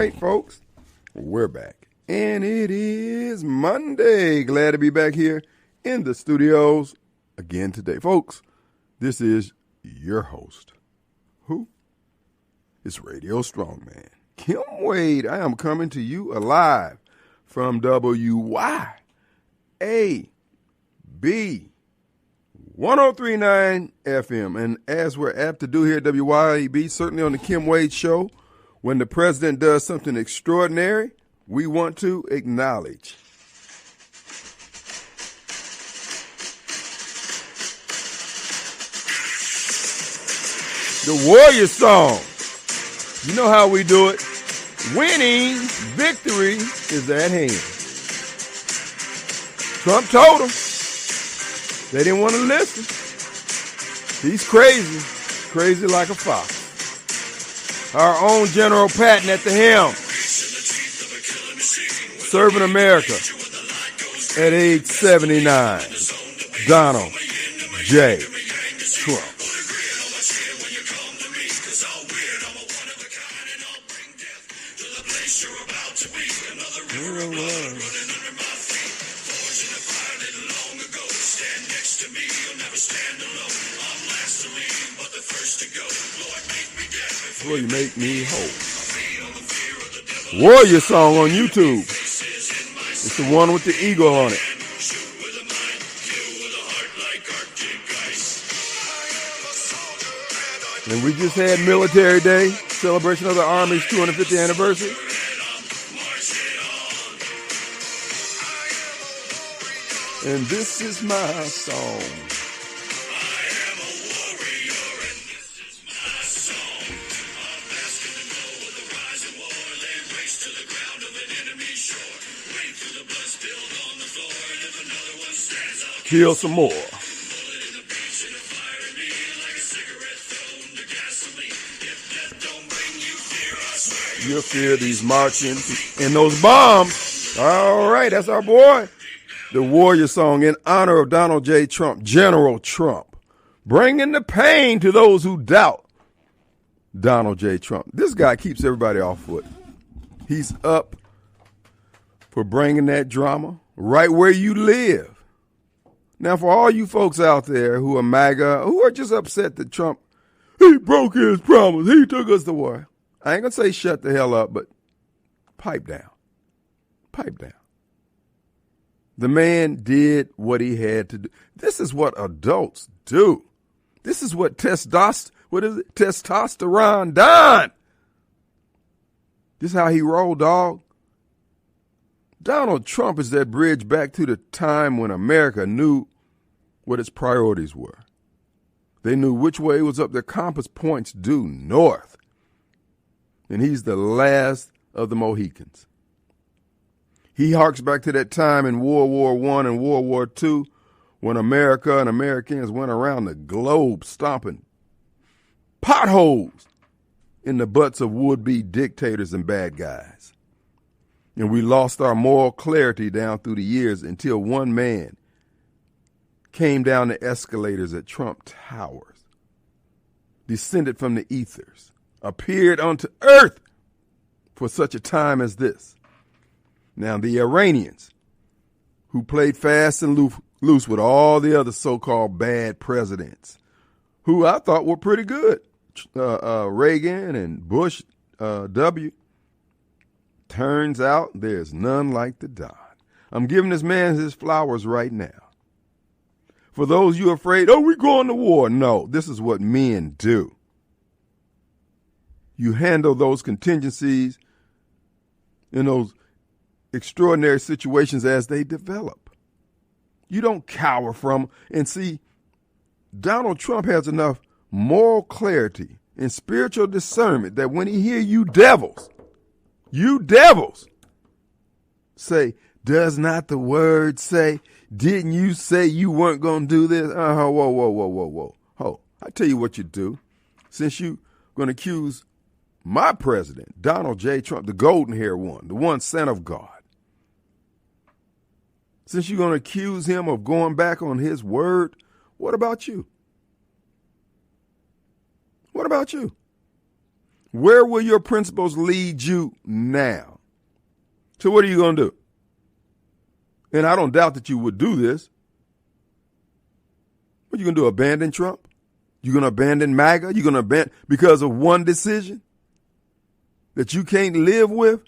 right, folks, we're back. And it is Monday. Glad to be back here in the studios again today. Folks, this is your host. Who? It's Radio Strongman. Kim Wade. I am coming to you alive from WYAB 103.9 FM. And as we're apt to do here at WYAB, certainly on the Kim Wade Show, when the president does something extraordinary, we want to acknowledge. The Warrior Song. You know how we do it. Winning victory is at hand. Trump told them. They didn't want to listen. He's crazy like a fox. Our own General Patton at the helm, serving America at age 79, Donald J. Trump. Will you make me whole? Warrior Song on YouTube. It's the one with the eagle on it. And we just had Military Day, celebration of the Army's 250th anniversary. And this is my song. Kill some more. You'll fear these marching and those bombs. All right, that's our boy. The Warrior Song in honor of Donald J. Trump, General Trump. Bringing the pain to those who doubt Donald J. Trump. This guy keeps everybody off foot. He's up for bringing that drama right where you live. Now, for all you folks out there who are MAGA, who are just upset that Trump, he broke his promise, he took us to war. I ain't going to say shut the hell up, but pipe down. Pipe down. The man did what he had to do. This is what adults do. This is what testosterone done. This is how he rolled, dog. Donald Trump is that bridge back to the time when America knew what its priorities were. They knew which way was up. Their compass points due north. And he's the last of the Mohicans. He harks back to that time in World War I and World War II when America and Americans went around the globe stomping potholes in the butts of would-be dictators and bad guys. And we lost our moral clarity down through the years until one man came down the escalators at Trump Towers, descended from the ethers, appeared onto earth for such a time as this. Now, the Iranians, who played fast and loose with all the other so-called bad presidents, who I thought were pretty good, Reagan and Bush W., turns out there's none like the Don. I'm giving this man his flowers right now. For those you afraid, we're going to war. No, this is what men do. You handle those contingencies in those extraordinary situations as they develop. You don't cower from them. And see, Donald Trump has enough moral clarity and spiritual discernment that when he hear you devils say, does not the word say, didn't you say you weren't going to do this? Whoa. I tell you what you do. Since you going to accuse my president, Donald J. Trump, the golden haired one, the one sent of God, since you're going to accuse him of going back on his word, what about you? What about you? Where will your principles lead you now? So what are you going to do? And I don't doubt that you would do this. What are you going to do, abandon Trump? You're going to abandon MAGA? You're going to abandon because of one decision that you can't live with?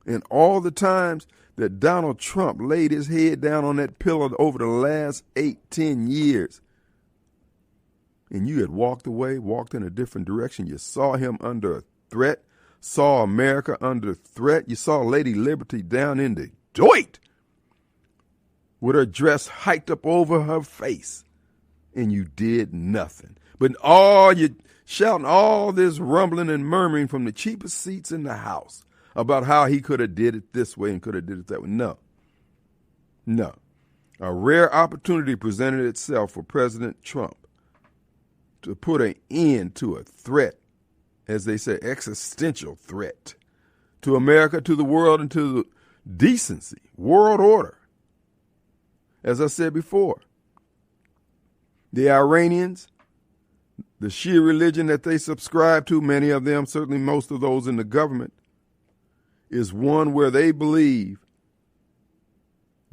And all the times that Donald Trump laid his head down on that pillow over the last 8-10 years, and you had walked away, walked in a different direction. You saw him under a threat, saw America under threat. You saw Lady Liberty down in Detroit with her dress hiked up over her face, and you did nothing. But all you shouting all this rumbling and murmuring from the cheapest seats in the house about how he could have did it this way and could have did it that way. No. A rare opportunity presented itself for President Trump to put an end to a threat, as they say, existential threat to America, to the world, and to the decency, world order. As I said before, the Iranians, the Shia religion that they subscribe to, many of them, certainly most of those in the government, is one where they believe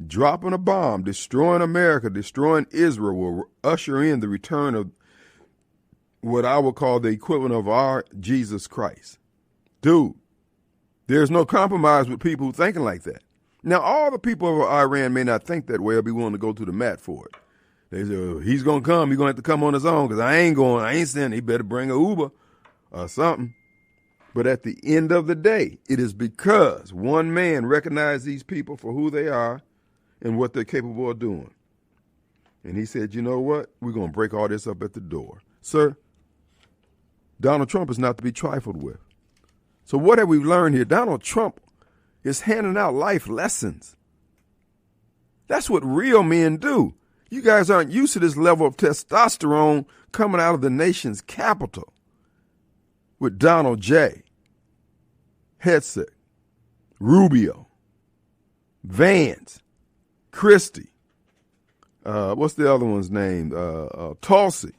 dropping a bomb, destroying America, destroying Israel will usher in the return of what I would call the equivalent of our Jesus Christ. Dude, there's no compromise with people who thinking like that. Now, all the people of Iran may not think that way or be willing to go to the mat for it. They say, oh, he's going to come. He's going to have to come on his own because I ain't saying he better bring a Uber or something. But at the end of the day, it is because one man recognized these people for who they are and what they're capable of doing. And he said, you know what? We're going to break all this up at the door. Sir, Donald Trump is not to be trifled with. So what have we learned here? Donald Trump is handing out life lessons. That's what real men do. You guys aren't used to this level of testosterone coming out of the nation's capital with Donald J., Hetzek, Rubio, Vance, Christie, what's the other one's name? Tulsi.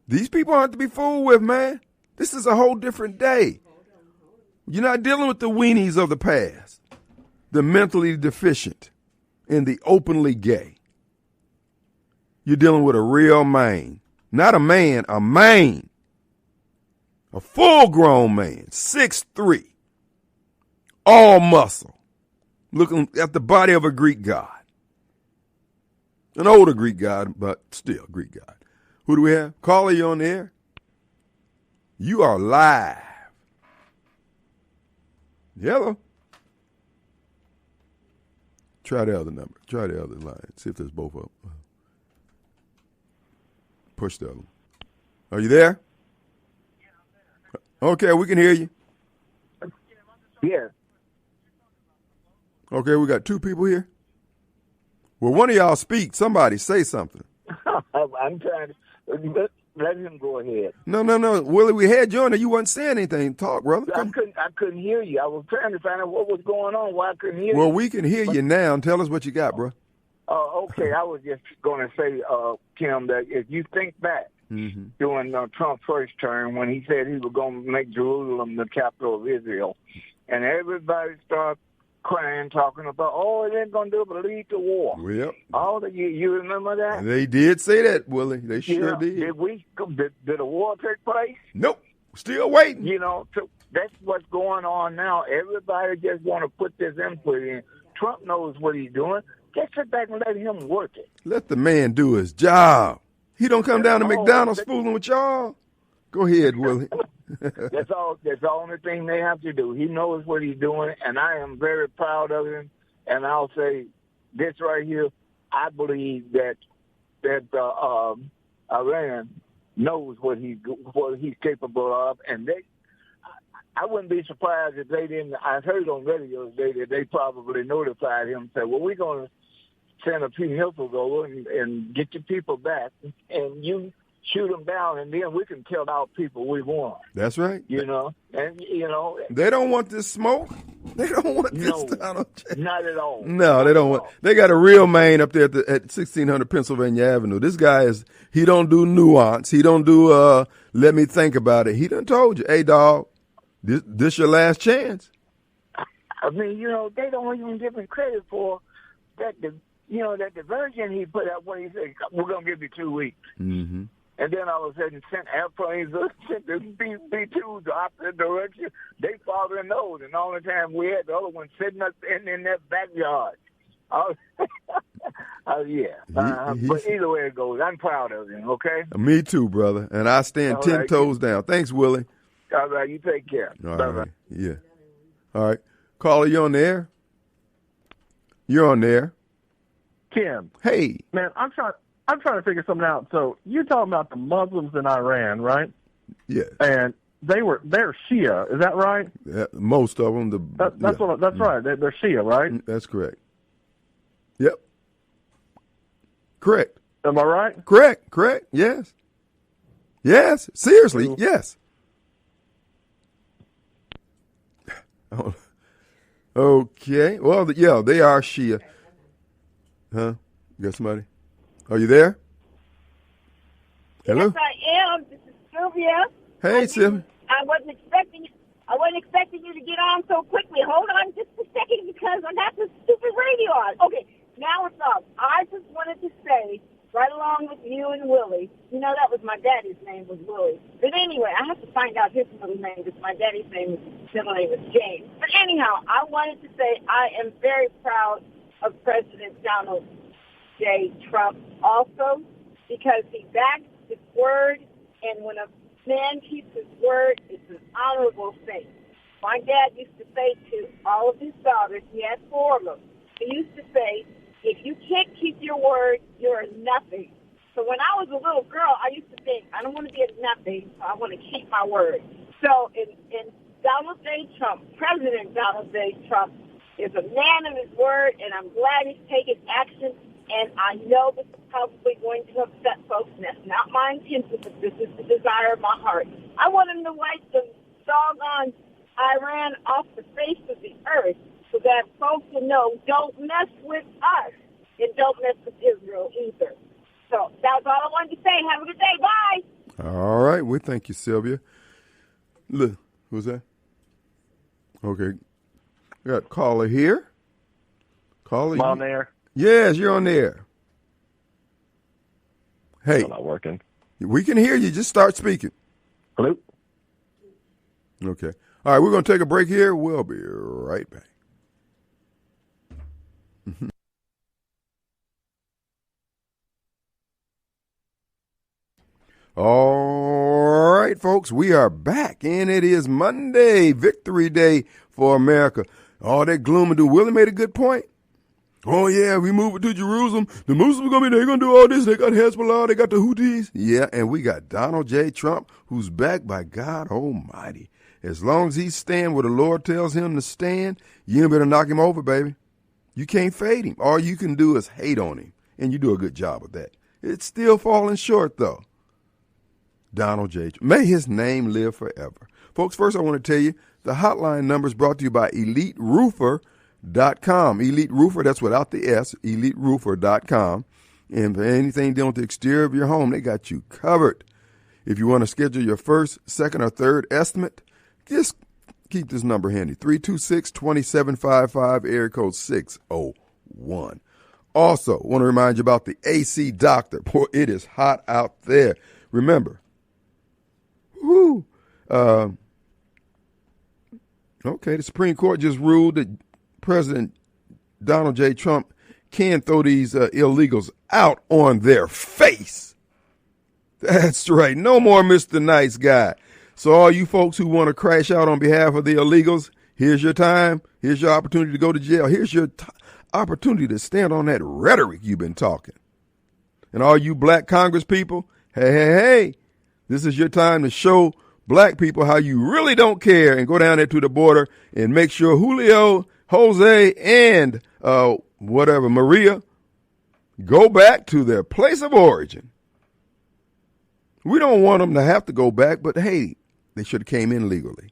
These people aren't to be fooled with, man. This is a whole different day. You're not dealing with the weenies of the past, the mentally deficient, and the openly gay. You're dealing with a real man. Not a man, a man. A full-grown man, 6'3", all muscle, looking at the body of a Greek god. An older Greek god, but still Greek god. Who do we have? Caller, you on the air? You are live. Hello. Try the other number. Try the other line. See if there's both of them. Push the other one. Are you there? Okay, we can hear you. Yeah. Okay, we got two people here. Well, one of y'all speak. Somebody say something. I'm trying to let him go ahead. No. Willie, we had you on there. You wasn't saying anything. Talk, brother. I couldn't hear you. I was trying to find out what was going on, why I couldn't hear you. Well, we can hear you now. Tell us what you got, bro. Okay, I was just going to say, Kim, that if you think back during Trump's first term when he said he was going to make Jerusalem the capital of Israel, and everybody started crying, talking about, it ain't going to do it but lead to war. Yep. You remember that? They did say that, Willie. They sure did. Did a war take place? Nope. Still waiting. That's what's going on now. Everybody just want to put this input in. Trump knows what he's doing. Just sit back and let him work it. Let the man do his job. He don't come down to McDonald's fooling with y'all. Go ahead, Willie. That's all. That's the only thing they have to do. He knows what he's doing, and I am very proud of him. And I'll say this right here: I believe that Iran knows what he's capable of, and I wouldn't be surprised if they didn't. I heard on radio today that they probably notified him and said, "Well, we're going to send a few missiles over and get your people back, and you shoot them down, and then we can tell our people we won." That's right. And they don't want this smoke. They don't want this No, Donald J. not at all. No, they don't want. They got a real man up there at 1600 Pennsylvania Avenue. This guy he don't do nuance. He don't do let me think about it. He done told you, hey, dog, this your last chance. I mean, they don't even give him credit for that. That diversion he put out when he said, "We're gonna give you 2 weeks," and then all of a sudden sent airplanes, sent the B-2s the opposite direction. They following those, and all the time we had the other one sitting up in that backyard. But either way it goes, I'm proud of him. Okay. Me too, brother, and I stand 10 toes down. Thanks, Willie. All right, you take care. All Bye-bye. right. Yeah. All right. Caller, you on there? You're on there. Kim. Hey. Man, I'm trying to figure something out. So you're talking about the Muslims in Iran, right? Yeah. And they're Shia, is that right? Yeah, most of them. That's right. They're Shia, right? That's correct. Yep. Correct. Am I right? Correct. Yes. Yes. Seriously. Yes. Okay. Well, they are Shia. Huh? You got somebody? Are you there? Hello? Yes, I am. This is Sylvia. Hey, Sylvia. I wasn't expecting you to get on so quickly. Hold on just a second because I got this stupid radio on. Okay, now it's up. I just wanted to say, right along with you and Willie, that was my daddy's name was Willie. But anyway, I have to find out his middle name because my daddy's middle name is James. But anyhow, I wanted to say I am very proud of President Donald J. Trump also because he backed his word, and when a man keeps his word, it's an honorable thing. My dad used to say to all of his daughters, he had 4 of them, he used to say, if you can't keep your word, you're nothing. So when I was a little girl, I used to think, I don't want to be a nothing, I want to keep my word. So in Donald J. Trump, President Donald J. Trump is a man of his word, and I'm glad he's taking action. And I know this is probably going to upset folks, and that's not my intention, but this is the desire of my heart. I want him to wipe the doggone Iran off the face of the earth so that folks will know, don't mess with us, and don't mess with Israel either. So that's all I wanted to say. Have a good day. Bye. All right. We thank you, Sylvia. Look, who's that? Okay. We got a caller here. Caller. I'm on there. Yes, you're on there. Hey. Still not working. We can hear you. Just start speaking. Hello? Okay. All right, we're going to take a break here. We'll be right back. All right, folks, we are back, and it is Monday, Victory Day for America. All that gloom and doom. Willie made a good point. Oh, yeah, we move it to Jerusalem. The Muslims they're going to do all this. They got Hezbollah. They got the Houthis. Yeah, and we got Donald J. Trump, who's backed by God Almighty. As long as he's staying where the Lord tells him to stand, you better knock him over, baby. You can't fade him. All you can do is hate on him, and you do a good job of that. It's still falling short, though. Donald J. Trump. May his name live forever. Folks, first I want to tell you, the hotline number is brought to you by EliteRoofer.com. Elite Roofer, that's without the S, EliteRoofer.com. And for anything dealing with the exterior of your home, they got you covered. If you want to schedule your first, second, or third estimate, just keep this number handy, 326-2755, area code 601. Also, want to remind you about the AC Doctor. Boy, it is hot out there. Remember, okay, the Supreme Court just ruled that President Donald J. Trump can throw these illegals out on their face. That's right. No more Mr. Nice Guy. So all you folks who want to crash out on behalf of the illegals, here's your time. Here's your opportunity to go to jail. Here's your opportunity to stand on that rhetoric you've been talking. And all you black Congress people, hey, this is your time to show black people how you really don't care and go down there to the border and make sure Julio, Jose, and Maria go back to their place of origin. We don't want them to have to go back, but hey, they should have came in legally.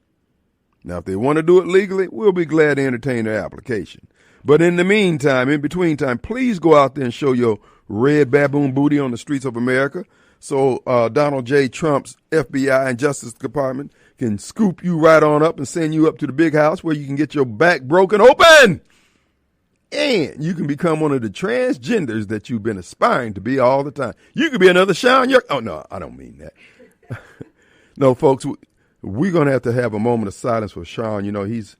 Now, if they want to do it legally, we'll be glad to entertain their application. But in the meantime, in between time, please go out there and show your red baboon booty on the streets of America so Donald J. Trump's FBI and Justice Department can scoop you right on up and send you up to the big house where you can get your back broken open. And you can become one of the transgenders that you've been aspiring to be all the time. You could be another Shaun Yurtkuran. Oh, no, I don't mean that. No, folks, we're going to have a moment of silence for Shaun. You know, he's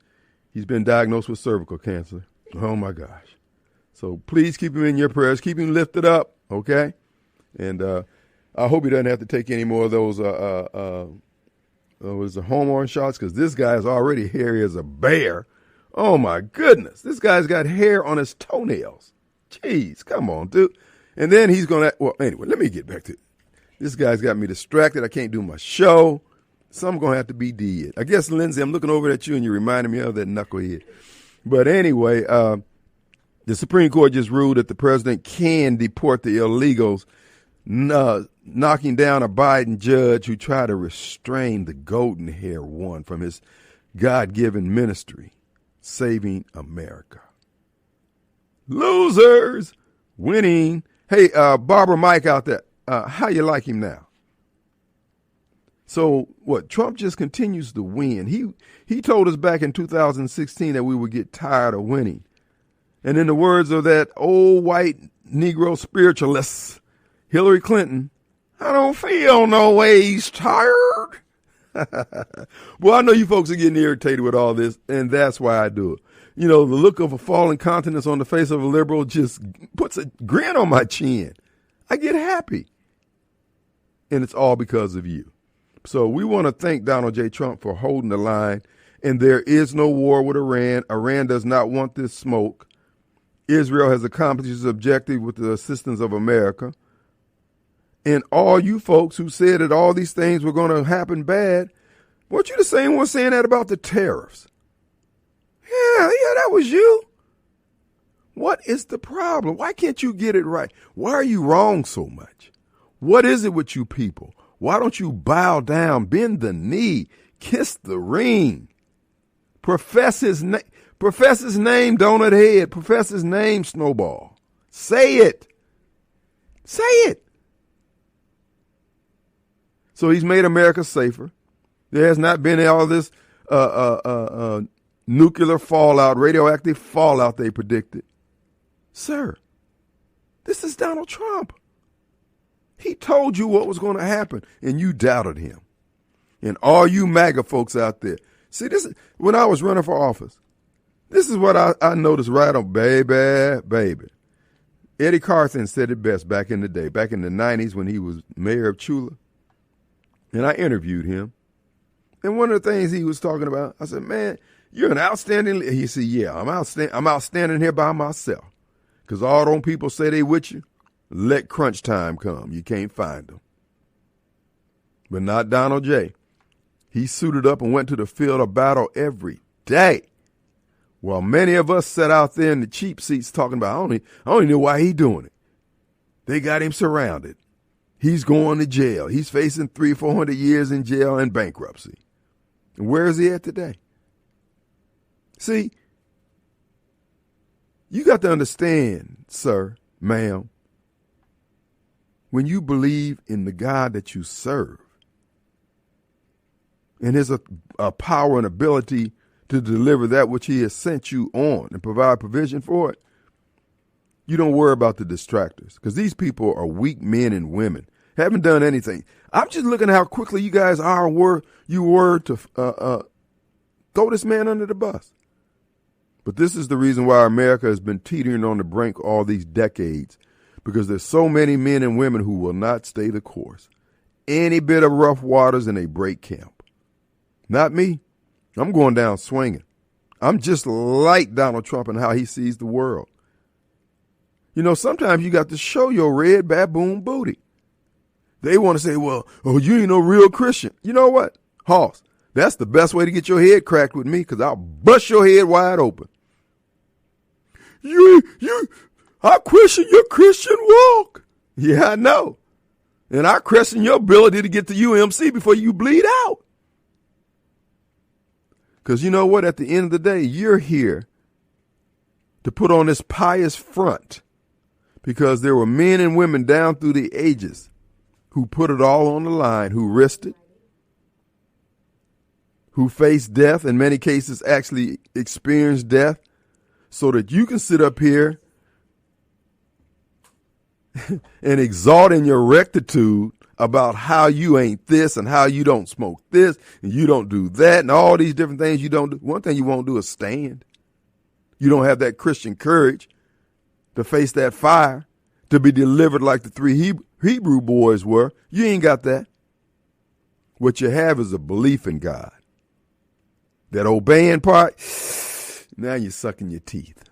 been diagnosed with cervical cancer. Oh, my gosh. So please keep him in your prayers. Keep him lifted up, okay? And I hope he doesn't have to take any more of those hormone shots, because this guy is already hairy as a bear. Oh, my goodness. This guy's got hair on his toenails. Jeez, come on, dude. And then he's going to, well, anyway, let me get back to it. This guy's got me distracted. I can't do my show. So I'm going to have to be dead. I guess, Lindsay, I'm looking over at you and you're reminding me of that knucklehead. But anyway, the Supreme Court just ruled that the president can deport the illegals, knocking down a Biden judge who tried to restrain the golden hair one from his God-given ministry, saving America. Losers winning. Hey, Barbara Mike out there, how you like him now? So what? Trump just continues to win. He told us back in 2016 that we would get tired of winning. And in the words of that old white Negro spiritualist, Hillary Clinton, I don't feel no ways tired. Well, I know you folks are getting irritated with all this, and that's why I do it. You know, the look of a fallen countenance on the face of a liberal just puts a grin on my chin. I get happy. And it's all because of you. So we want to thank Donald J. Trump for holding the line. And there is no war with Iran. Iran does not want this smoke. Israel has accomplished its objective with the assistance of America. And all you folks who said that all these things were going to happen bad, weren't you the same one saying that about the tariffs? Yeah, that was you. What is the problem? Why can't you get it right? Why are you wrong so much? What is it with you people? Why don't you bow down, bend the knee, kiss the ring, profess his name, donut head, profess his name, snowball. Say it. Say it. So he's made America safer. There has not been all this nuclear fallout, radioactive fallout they predicted. Sir, this is Donald Trump. He told you what was going to happen, and you doubted him. And all you MAGA folks out there, see, this is when I was running for office. This is what I noticed right on, baby. Eddie Carson said it best back in the day, back in the 90s when he was mayor of Chula. And I interviewed him. And one of the things he was talking about, I said, man, you're an outstanding leader. He said, yeah, I'm outstanding here by myself. Because all them people say they with you. Let crunch time come. You can't find them. But not Donald J. He suited up and went to the field of battle every day. While many of us sat out there in the cheap seats talking about, I don't know why he doing it. They got him surrounded. He's going to jail. He's facing 300-400 years in jail and bankruptcy. And where is he at today? See, you got to understand, sir, ma'am, when you believe in the God that you serve and his power and ability to deliver that which he has sent you on and provide provision for it, you don't worry about the distractors, because these people are weak men and women, haven't done anything. I'm just looking at how quickly you guys were to throw this man under the bus. But this is the reason why America has been teetering on the brink all these decades, because there's so many men and women who will not stay the course. Any bit of rough waters and they break camp. Not me. I'm going down swinging. I'm just like Donald Trump and how he sees the world. You know, sometimes you got to show your red baboon booty. They want to say, well, you ain't no real Christian. You know what? Hoss, that's the best way to get your head cracked with me, because I'll bust your head wide open. I question your Christian walk. Yeah, I know. And I question your ability to get to UMC before you bleed out. Because you know what? At the end of the day, you're here to put on this pious front because there were men and women down through the ages who put it all on the line, who risked it, who faced death, in many cases actually experienced death, so that you can sit up here and exalt in your rectitude about how you ain't this and how you don't smoke this and you don't do that and all these different things you don't do. One thing you won't do is stand. You don't have that Christian courage to face that fire, to be delivered like the three Hebrew boys were. You ain't got that. What you have is a belief in God. That obeying part, now you're sucking your teeth.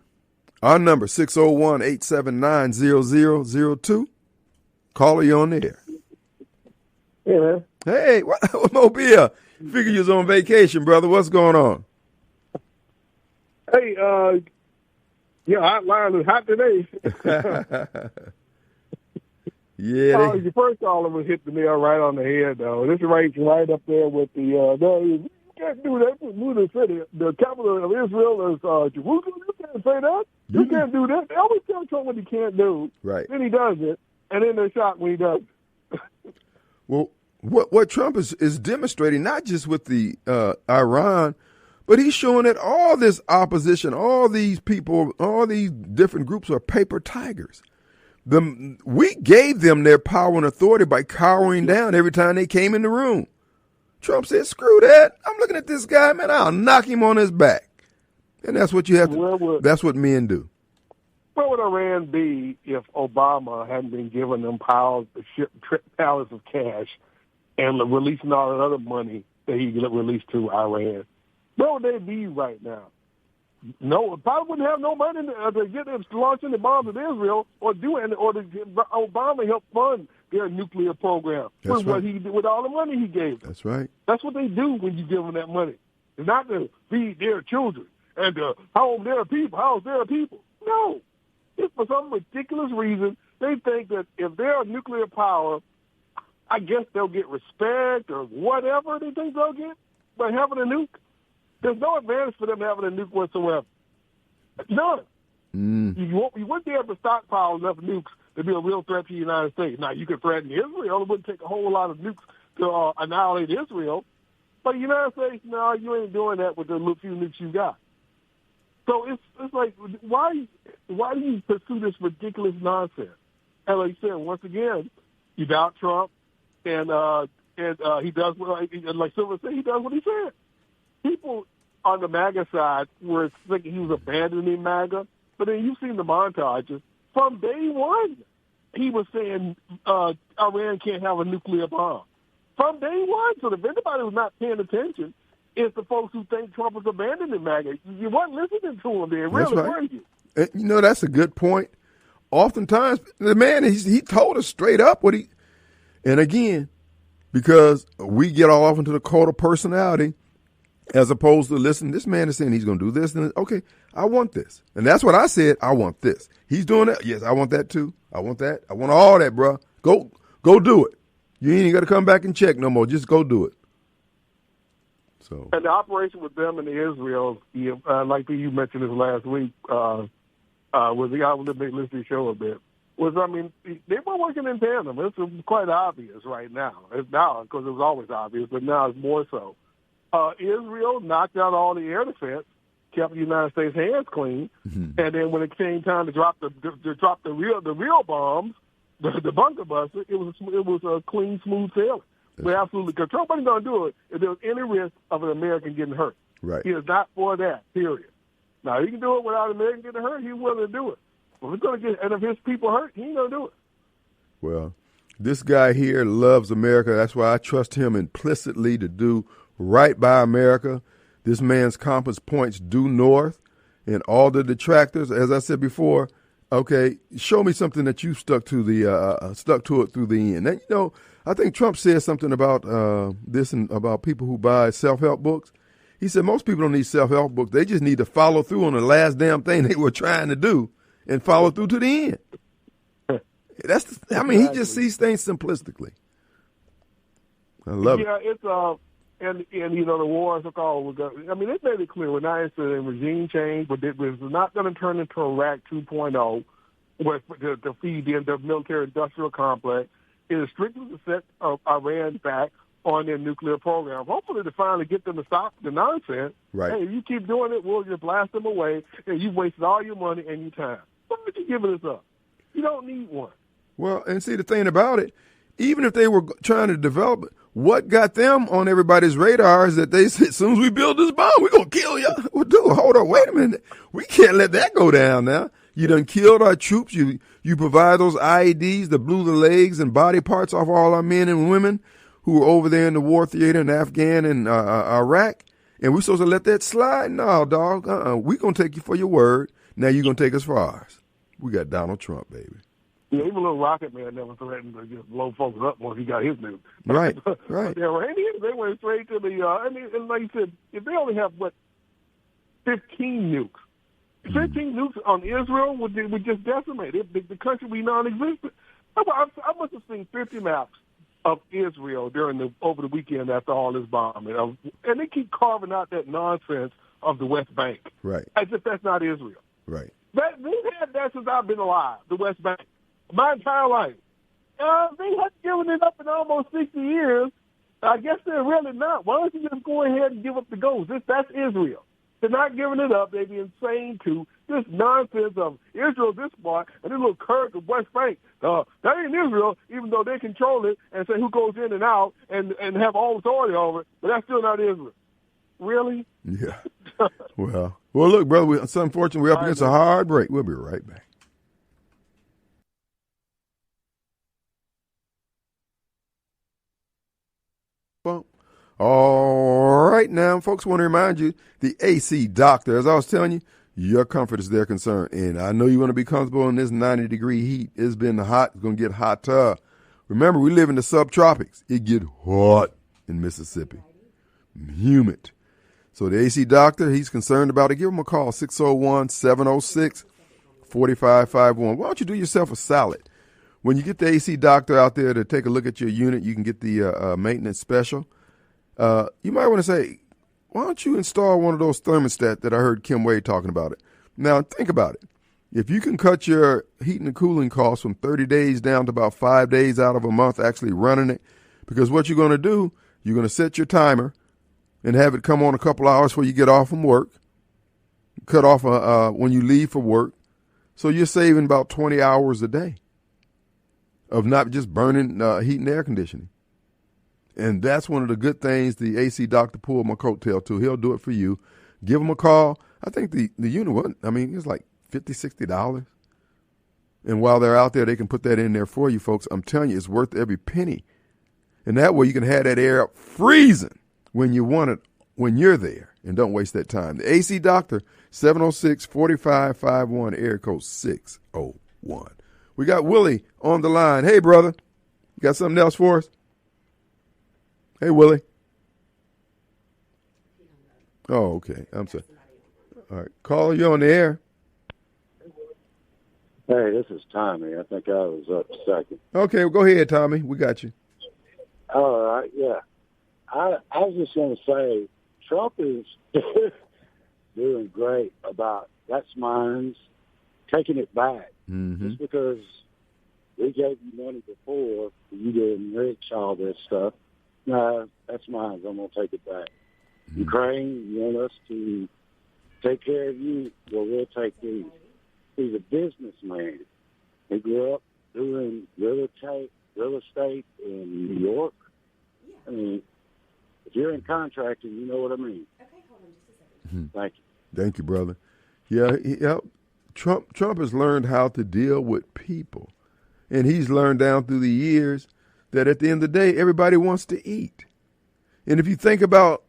Our number, 601-879-0002. Caller, you on there. Hey, man. Hey, Mobile. Figure you was on vacation, brother. What's going on? Hey, hotline is hot today. Yeah. Your first caller was hit the nail right on the head, though. This rates right up there with the, no, you can't do that. Move the city. The capital of Israel is Jerusalem. You can't say that. You can't do that. They always tell Trump what he can't do. Right. Then he does it, and then they're shocked when he does it. Well, what Trump is demonstrating, not just with the Iran, but he's showing that all this opposition, all these people, all these different groups are paper tigers. We gave them their power and authority by cowering down every time they came in the room. Trump said, screw that. I'm looking at this guy, man. I'll knock him on his back. And that's what you have to, that's what men do. Where would Iran be if Obama hadn't been giving them pallets of cash and releasing all that other money that he released to Iran? Where would they be right now? No, probably wouldn't have no money to get them launching the bombs at Israel or to Obama help fund their nuclear program with what he did with all the money he gave them. That's right. That's what they do when you give them that money. It's not to feed their children and to house their people. No. It's for some ridiculous reason. They think that if they're a nuclear power, I guess they'll get respect or whatever they think they'll get by having a nuke. There's no advantage for them having a nuke whatsoever. None. You wouldn't be able to stockpile enough nukes to be a real threat to the United States. Now, you could threaten Israel. It wouldn't take a whole lot of nukes to annihilate Israel. But the United States, no, you ain't doing that with the little few nukes you got. So it's like, why do you pursue this ridiculous nonsense? And like you said, once again, you doubt Trump, and he does like Silver said, he does what he said. People on the MAGA side were thinking he was abandoning MAGA, but then you've seen the montages. From day one, he was saying Iran can't have a nuclear bomb. From day one. So if anybody was not paying attention, it's the folks who think Trump is abandoning MAGA. You weren't listening to him there, really, were you? You know, that's a good point. Oftentimes, the man, he told us straight up what he, and again, because we get all off into the cult of personality, as opposed to, listen, this man is saying he's going to do this. And okay, I want this. And that's what I said. I want this. He's doing that. Yes, I want that too. I want that. I want all that, bro. Go do it. You ain't got to come back and check no more. Just go do it. So. And the operation with them and the Israel, like you mentioned this last week, was the guy who listened to the show a bit. They were working in tandem. It's quite obvious right now. It's now, because it was always obvious, but now it's more so. Israel knocked out all the air defense, kept the United States hands clean, and then when it came time to drop the real bombs, the bunker buster, it was a clean, smooth sailing. We absolutely control. Nobody's going to do it if there's any risk of an American getting hurt. Right. He is not for that. Period. Now he can do it without an American getting hurt. He's willing to do it. But we're going to get, and if his people hurt, he ain't going to do it. Well, this guy here loves America. That's why I trust him implicitly to do right by America. This man's compass points due north, and all the detractors, as I said before, okay, show me something that you stuck to it through the end. And, I think Trump said something about this and about people who buy self-help books. He said most people don't need self-help books. They just need to follow through on the last damn thing they were trying to do and follow through to the end. He just sees things simplistically. I love it. Yeah, and you know, the wars are called. I mean, they made it clear we're not interested in regime change, but it was not going to turn into Iraq 2.0, where to feed the military-industrial complex. It is strictly to set Iran back on their nuclear program. Hopefully to finally get them to stop the nonsense. Right. Hey, if you keep doing it, we'll just blast them away, and you've wasted all your money and your time. Why are you giving us up? You don't need one. Well, and see, the thing about it, even if they were trying to develop it, what got them on everybody's radar is that they said, as soon as we build this bomb, we're going to kill you. Well, dude, hold on, wait a minute. We can't let that go down now. You done killed our troops. You provide those IEDs that blew the legs and body parts off all our men and women who were over there in the war theater in Afghan and Iraq. And we're supposed to let that slide? No, dog. We're going to take you for your word. Now you're going to take us for ours. We got Donald Trump, baby. Yeah, even little Rocket Man never threatened to just blow folks up once he got his news. Right, right. The Iranians, they went straight to the, and like you said, if they only have, 15 nukes, 15 nukes on Israel would just decimate it. The country would be non-existent. I must have seen 50 maps of Israel over the weekend after all this bombing. And they keep carving out that nonsense of the West Bank. Right. As if that's not Israel. Right. We've had that since I've been alive, the West Bank, my entire life. They haven't given it up in almost 60 years. I guess they're really not. Why don't you just go ahead and give up the ghost? That's Israel. They're not giving it up. They'd be insane to this nonsense of Israel this part and this little curve of West Bank. That ain't Israel, even though they control it and say who goes in and out and have all authority over it, but that's still not Israel. Really? Yeah. Well, look, brother, it's unfortunate we're up against a hard break. We'll be right back. All right, now, folks, I want to remind you, the AC Doctor, as I was telling you, your comfort is their concern. And I know you want to be comfortable in this 90-degree heat. It's been hot. It's going to get hotter. Remember, we live in the subtropics. It get hot in Mississippi. Humid. So the AC Doctor, he's concerned about it. Give him a call, 601-706-4551. Why don't you do yourself a salad? When you get the AC Doctor out there to take a look at your unit, you can get the maintenance special. You might want to say, why don't you install one of those thermostats that I heard Kim Wade talking about it? Now, think about it. If you can cut your heating and cooling costs from 30 days down to about 5 days out of a month actually running it, because what you're going to do, you're going to set your timer and have it come on a couple hours before you get off from work, cut off when you leave for work. So you're saving about 20 hours a day of not just burning heat and air conditioning. And that's one of the good things the AC Doctor pulled my coattail to. He'll do it for you. Give him a call. I think the unit, it's like $50, $60. And while they're out there, they can put that in there for you, folks. I'm telling you, it's worth every penny. And that way you can have that air up freezing when you want it, when you're there. And don't waste that time. The AC Doctor, 706-4551, area code 601. We got Willie on the line. Hey, brother. You got something else for us? Hey, Willie. Oh, okay. I'm sorry. All right. Caller, you on the air. Hey, this is Tommy. I think I was up second. Okay, well, go ahead, Tommy. We got you. All right, yeah. I was just going to say, Trump is doing great about that's mine, taking it back. Mm-hmm. Just because we gave you money before, you didn't enrich all this stuff. No, that's mine. I'm going to take it back. Mm-hmm. Ukraine, you want us to take care of you? Well, we'll take these. He's a businessman. He grew up doing real estate in New York. I mean, if you're in contracting, you know what I mean. Okay, hold on just a second. Mm-hmm. Thank you. Thank you, brother. Yeah, Trump has learned how to deal with people. And he's learned down through the years that at the end of the day, everybody wants to eat. And if you think about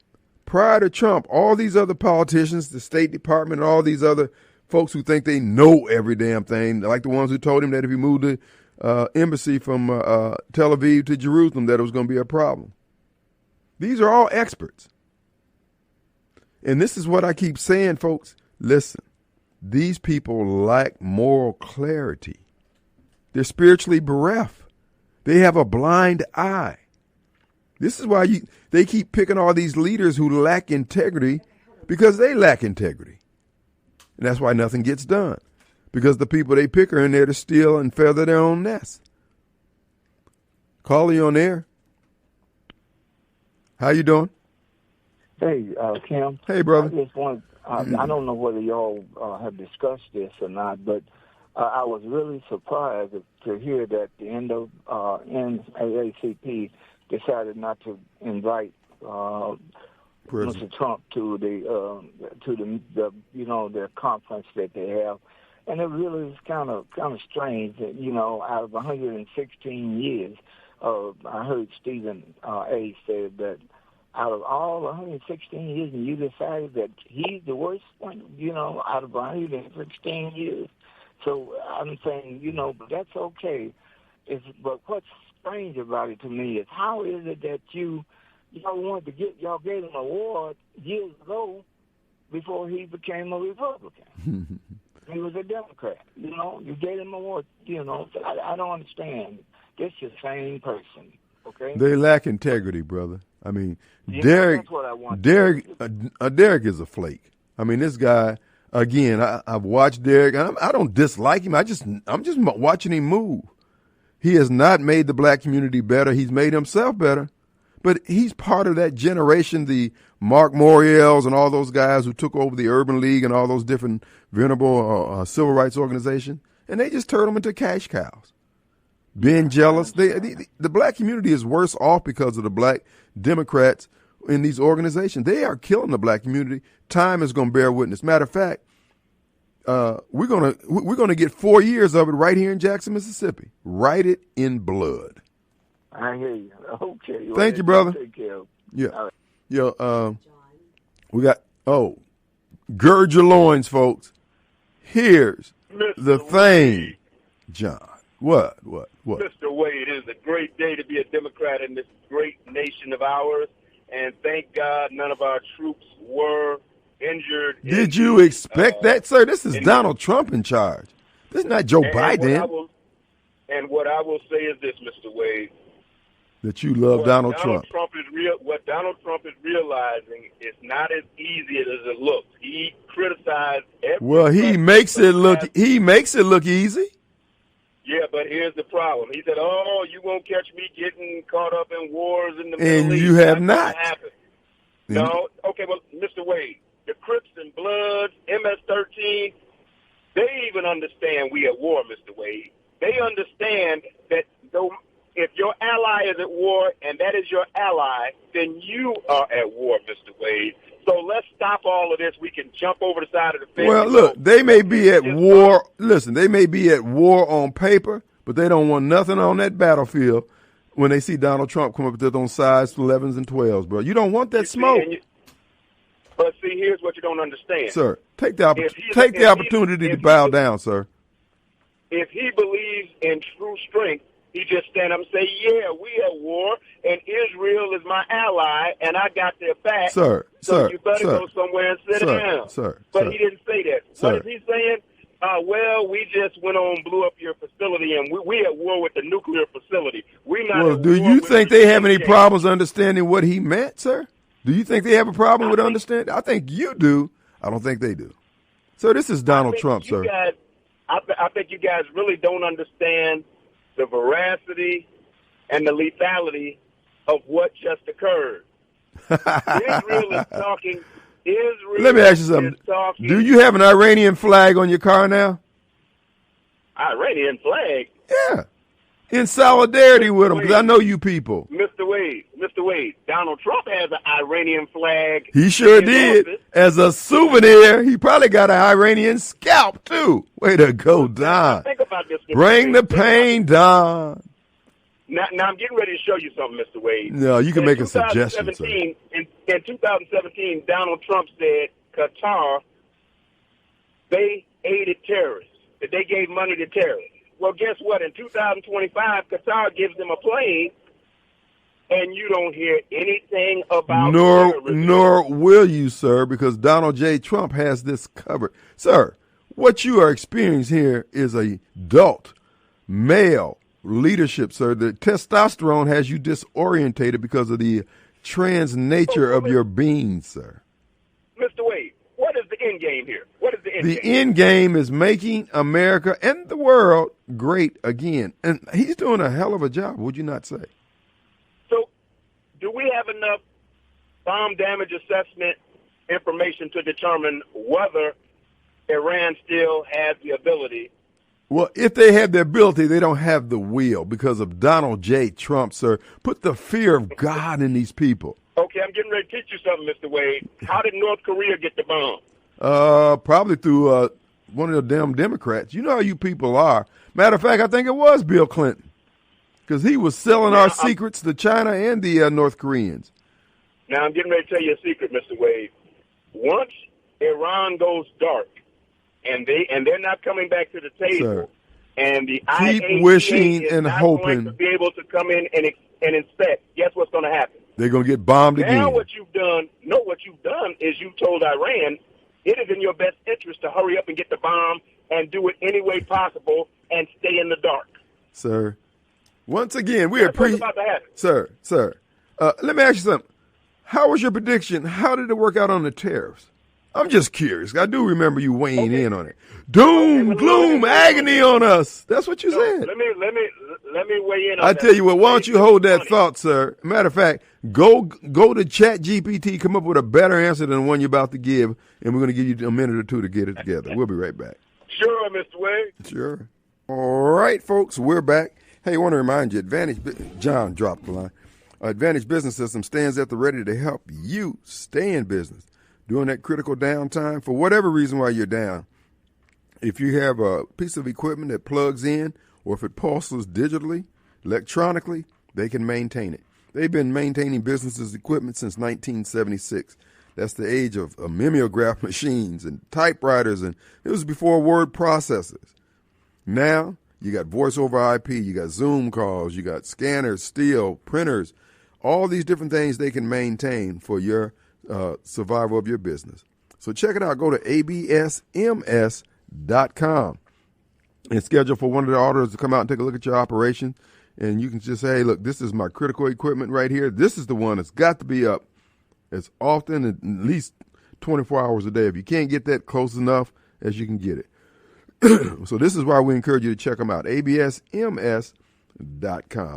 prior to Trump, all these other politicians, the State Department, and all these other folks who think they know every damn thing, like the ones who told him that if he moved the embassy from Tel Aviv to Jerusalem, that it was going to be a problem. These are all experts. And this is what I keep saying, folks. Listen, these people lack moral clarity. They're spiritually bereft. They have a blind eye. This is why they keep picking all these leaders who lack integrity, because they lack integrity. And that's why nothing gets done, because the people they pick are in there to steal and feather their own nest. Caller, you on air? How you doing? Hey, Kim. Hey, brother. I just want. I don't know whether y'all have discussed this or not, but I was really surprised to hear that the NAACP decided not to invite Mr. Trump to the their conference that they have, and it really is kind of strange that out of 116 years, I heard Stephen A. said that out of all 116 years, and you decided that he's the worst one, out of 116 years. So I'm saying, but that's okay. But what's strange about it to me is, how is it that y'all gave him an award years ago before he became a Republican? He was a Democrat. You gave him an award. I don't understand. This is the same person. Okay. They lack integrity, brother. I mean, Derek. That's what I want. Derek is a flake. I mean, this guy. Again, I've watched Derek, and I don't dislike him. I'm just watching him move. He has not made the black community better. He's made himself better. But he's part of that generation, the Mark Moriels and all those guys who took over the Urban League and all those different venerable civil rights organizations, and they just turned them into cash cows. Being jealous. The black community is worse off because of the black Democrats in these organizations. They are killing the black community. Time is going to bear witness. Matter of fact, we're gonna get 4 years of it right here in Jackson, Mississippi. Write it in blood. I hear you. Okay. Thank you, brother. Take care. Yeah. Right. We got gird your loins, folks. Here's Mr. the thing, John. What? Mr. Wade, it is a great day to be a Democrat in this great nation of ours, and thank God none of our troops were injured. Did you expect that, sir? This is Donald Trump in charge. This is not Joe Biden. What I will say is this, Mr. Wade. That you love Donald Trump. What Donald Trump is realizing is not as easy as it looks. He criticized everything. Well, he makes it look easy. Yeah, but here's the problem. He said, "Oh, you won't catch me getting caught up in wars in the Middle East." And you have not. No. Okay, well, Mr. Wade, the Crips and Bloods, MS-13, they even understand we at war, Mr. Wade. They understand that though if your ally is at war and that is your ally, then you are at war, Mr. Wade. So let's stop all of this. We can jump over the side of the fence. Well, look, they may be at war. Listen, they may be at war on paper, but they don't want nothing on that battlefield when they see Donald Trump come up with on size 11s and 12s, bro. You don't want that smoke. But see, here's what you don't understand. Sir, take the opportunity to bow down, sir. If he believes in true strength, he just stand up and say, yeah, we at war, and Israel is my ally, and I got their back. So you better go somewhere and sit down. But he didn't say that. What is he saying? Well, we just went on and blew up your facility, and we at war with the nuclear facility. We're not. Well, do you think they have any problems understanding what he meant, sir? Do you think they have a problem with understanding? I think you do. I don't think they do. So this is Donald Trump, sir. I think you guys really don't understand the veracity and the lethality of what just occurred. Israel is talking. Let me ask you something. Do you have an Iranian flag on your car now? Iranian flag? Yeah. In solidarity with them, because I know you people. Mr. Wade, Donald Trump has an Iranian flag. He sure did. Office. As a souvenir, he probably got an Iranian scalp, too. Way to go, Don. Think about this. Bring the pain, Don. Now I'm getting ready to show you something, Mr. Wade. No, you can make a suggestion, sir. In 2017, Donald Trump said Qatar, they aided terrorists, that they gave money to terrorists. Well, guess what? In 2025, Qatar gives them a plane, and you don't hear anything about terrorism. Nor will you, sir, because Donald J. Trump has this covered. Sir, what you are experiencing here is a adult, male, leadership, sir. The testosterone has you disorientated because of the trans nature of your being, sir. Mr. Wade, what is the end game here? What is the end game? The end game is making America and the world great again. And he's doing a hell of a job, would you not say? So do we have enough bomb damage assessment information to determine whether Iran still has the ability? Well, if they have the ability, they don't have the will because of Donald J. Trump, sir. Put the fear of God in these people. Okay, I'm getting ready to teach you something, Mr. Wade. How did North Korea get the bomb? Probably through one of the damn Democrats. You know how you people are. Matter of fact, I think it was Bill Clinton because he was selling our secrets to China and the North Koreans. Now, I'm getting ready to tell you a secret, Mr. Wade. Once Iran goes dark, and they're not coming back to the table, sir, and the keep IAEA wishing is and not hoping going to be able to come in and inspect. Guess what's going to happen? They're going to get bombed Now again. what you've done is you told Iran it is in your best interest to hurry up and get the bomb and do it any way possible and stay in the dark. Sir, once again, we That's what's appreciate. about to happen. Sir, let me ask you something. How was your prediction? How did it work out on the tariffs? I'm just curious. I do remember you weighing in on it. Doom, gloom, agony on us. That's what you said. Let me weigh in on I that. tell you what, why don't you hold that thought, sir? Matter of fact, go to ChatGPT, come up with a better answer than the one you're about to give, and we're going to give you a minute or two to get it together. We'll be right back. Sure, Mr. Wade. Sure. All right, folks, we're back. Hey, I want to remind you, John dropped the line. Advantage Business System stands at the ready to help you stay in business during that critical downtime for whatever reason why you're down. If you have a piece of equipment that plugs in or if it pulses digitally, electronically, they can maintain it. They've been maintaining businesses' equipment since 1976. That's the age of mimeograph machines and typewriters, and it was before word processors. Now, you got voice over IP, you got Zoom calls, you got scanners, steel, printers, all these different things they can maintain for your survival of your business. So check it out. Go to absms.com and schedule for one of the auditors to come out and take a look at your operation. And you can just say, hey, look, this is my critical equipment right here. This is the one that's got to be up as often, at least 24 hours a day. If you can't get that close enough as you can get it. So this is why we encourage you to check them out, absms.com.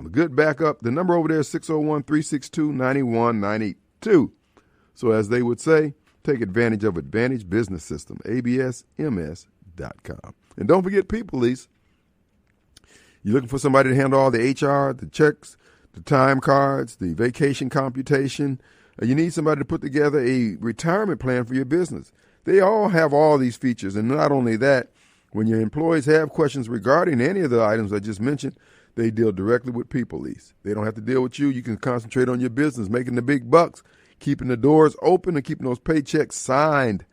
Good backup. The number over there is 601-362-9192. So as they would say, take advantage of Advantage Business System, absms.com. And don't forget People Lease. You're looking for somebody to handle all the HR, the checks, the time cards, the vacation computation. You need somebody to put together a retirement plan for your business. They all have all these features. And not only that, when your employees have questions regarding any of the items I just mentioned, they deal directly with People Lease. They don't have to deal with you. You can concentrate on your business, making the big bucks, keeping the doors open and keeping those paychecks signed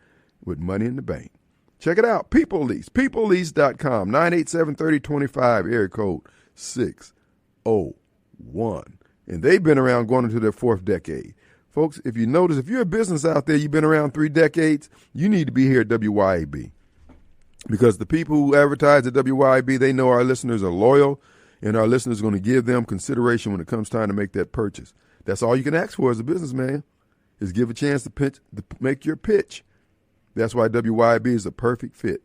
with money in the bank. Check it out. People Lease. PeopleLease.com. 987-3025, area code 601. And they've been around going into their fourth decade. Folks, if you notice, if you're a business out there, you've been around 3 decades, you need to be here at WYAB. Because the people who advertise at WYAB, they know our listeners are loyal, and our listeners are going to give them consideration when it comes time to make that purchase. That's all you can ask for as a businessman, is give a chance to make your pitch. That's why WYAB is a perfect fit.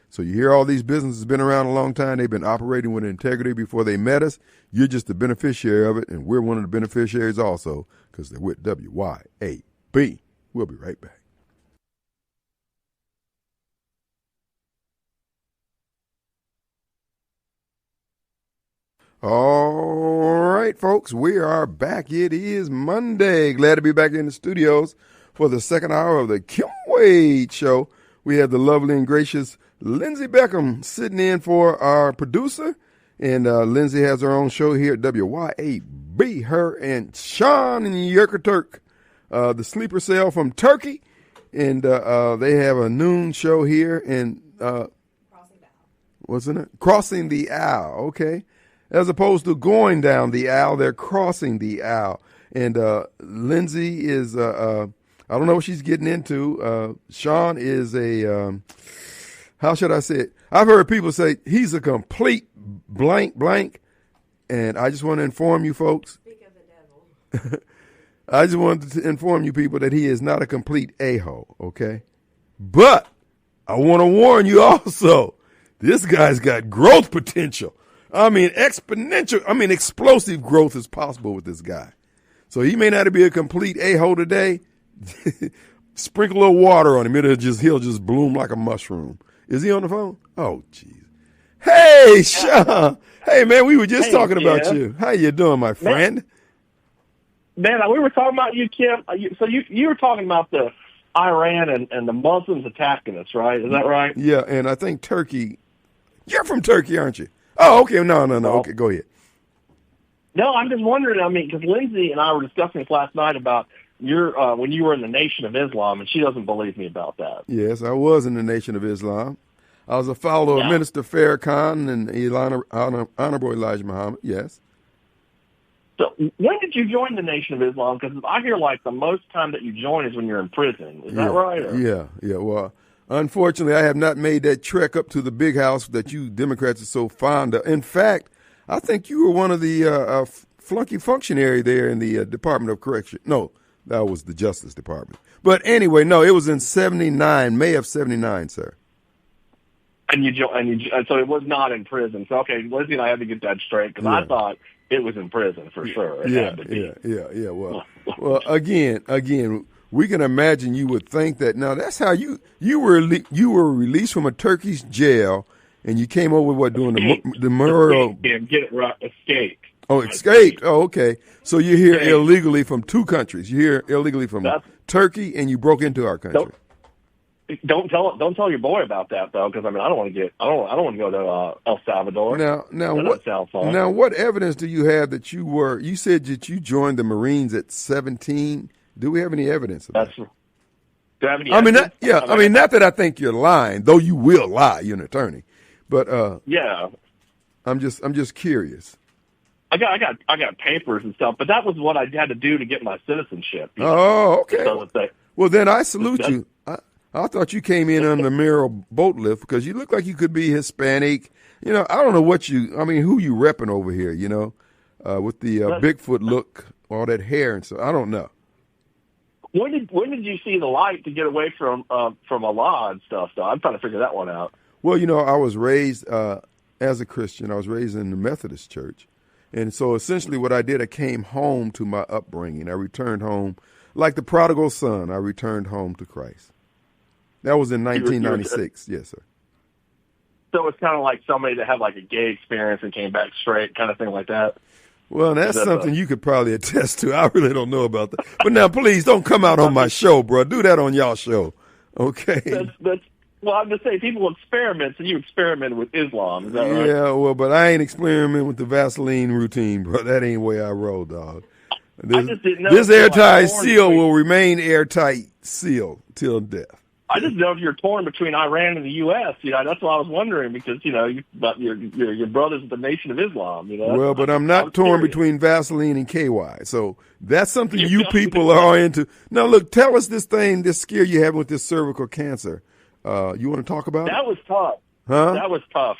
So you hear all these businesses been around a long time. They've been operating with integrity before they met us. You're just the beneficiary of it, and we're one of the beneficiaries also because they're with WYAB. We'll be right back. All right, folks, we are back. It is Monday. Glad to be back in the studios for the second hour of the Kim Wade Show. We have the lovely and gracious Lindsay Beckham sitting in for our producer. And Lindsay has her own show here at WYAB. Her and Shaun Yurtkuran, the sleeper cell from Turkey. And they have a noon show here in Crossing the Aisle. Okay. As opposed to going down the aisle, they're crossing the aisle. And Lindsay is, I don't know what she's getting into. Shaun is how should I say it? I've heard people say he's a complete blank. And I just want to inform you folks. Speak of the devil. I just wanted to inform you people that he is not a complete a-hole, okay? But I want to warn you also, this guy's got growth potential. I mean, explosive growth is possible with this guy. So he may not be a complete a-hole today. Sprinkle a little water on him. He'll just bloom like a mushroom. Is he on the phone? Oh, jeez. Hey, Shaun. Hey, man, we were just talking about you. How you doing, my friend? Man, we were talking about you, Kim. So you were talking about the Iran and the Muslims attacking us, right? Is that right? Yeah, and I think Turkey. You're from Turkey, aren't you? Oh, okay. No. Okay, go ahead. No, I'm just wondering. I mean, because Lindsay and I were discussing this last night about when you were in the Nation of Islam, and she doesn't believe me about that. Yes, I was in the Nation of Islam. I was a follower of Minister Farrakhan and Honorable Elijah Muhammad. Yes. So when did you join the Nation of Islam? Because I hear like the most time that you join is when you're in prison. Is that right? Or? Yeah. Well, unfortunately, I have not made that trek up to the big house that you Democrats are so fond of. In fact, I think you were one of the flunky functionary there in the Department of Correction. No, that was the Justice Department. But anyway, no, it was in '79, May of '79, sir. And so it was not in prison. So okay, Lindsay and I had to get that straight because I thought it was in prison for sure. Yeah. Well, again, we can imagine you would think that. Now that's how you were released from a Turkish jail, and you came over doing the Memorial. Get it right. Escape. Oh, escaped. Oh, okay. So you're here illegally from two countries. You're here illegally from Turkey, and you broke into our country. Don't tell your boy about that though, because I mean I don't want to go to El Salvador. Now what evidence do you have that you said that you joined the Marines at 17? Do we have any evidence of that? Do I have any evidence? Not that I think you're lying, though you will lie. You're an attorney, but I'm just curious. I got papers and stuff, but that was what I had to do to get my citizenship. Oh, okay. Well, then I salute you. I thought you came in on the Merrill boat lift because you look like you could be Hispanic. I don't know who you repping over here, with the Bigfoot look, all that hair and so I don't know. When did you see the light to get away from Allah and stuff? So I'm trying to figure that one out. Well, I was raised as a Christian. I was raised in the Methodist church. And so essentially what I did, I came home to my upbringing. I returned home like the prodigal son. I returned home to Christ. That was in 1996. Yes, sir. So it's kind of like somebody that had like a gay experience and came back straight, kind of thing like that. Well, that's something you could probably attest to. I really don't know about that. But now, please don't come out on my show, bro. Do that on y'all show, okay? Well, I'm just saying people experiment, so you experimented with Islam. Is that right? Yeah, well, but I ain't experimenting with the Vaseline routine, bro. That ain't the way I roll, dog. This airtight seal will remain airtight seal till death. I just know if you're torn between Iran and the U.S. That's what I was wondering because your brother's with the Nation of Islam. Well, but I'm not torn between Vaseline and KY, so that's something you people are into. Now, look, tell us this scare you have with this cervical cancer. You want to talk about it? That was tough. Huh? That was tough.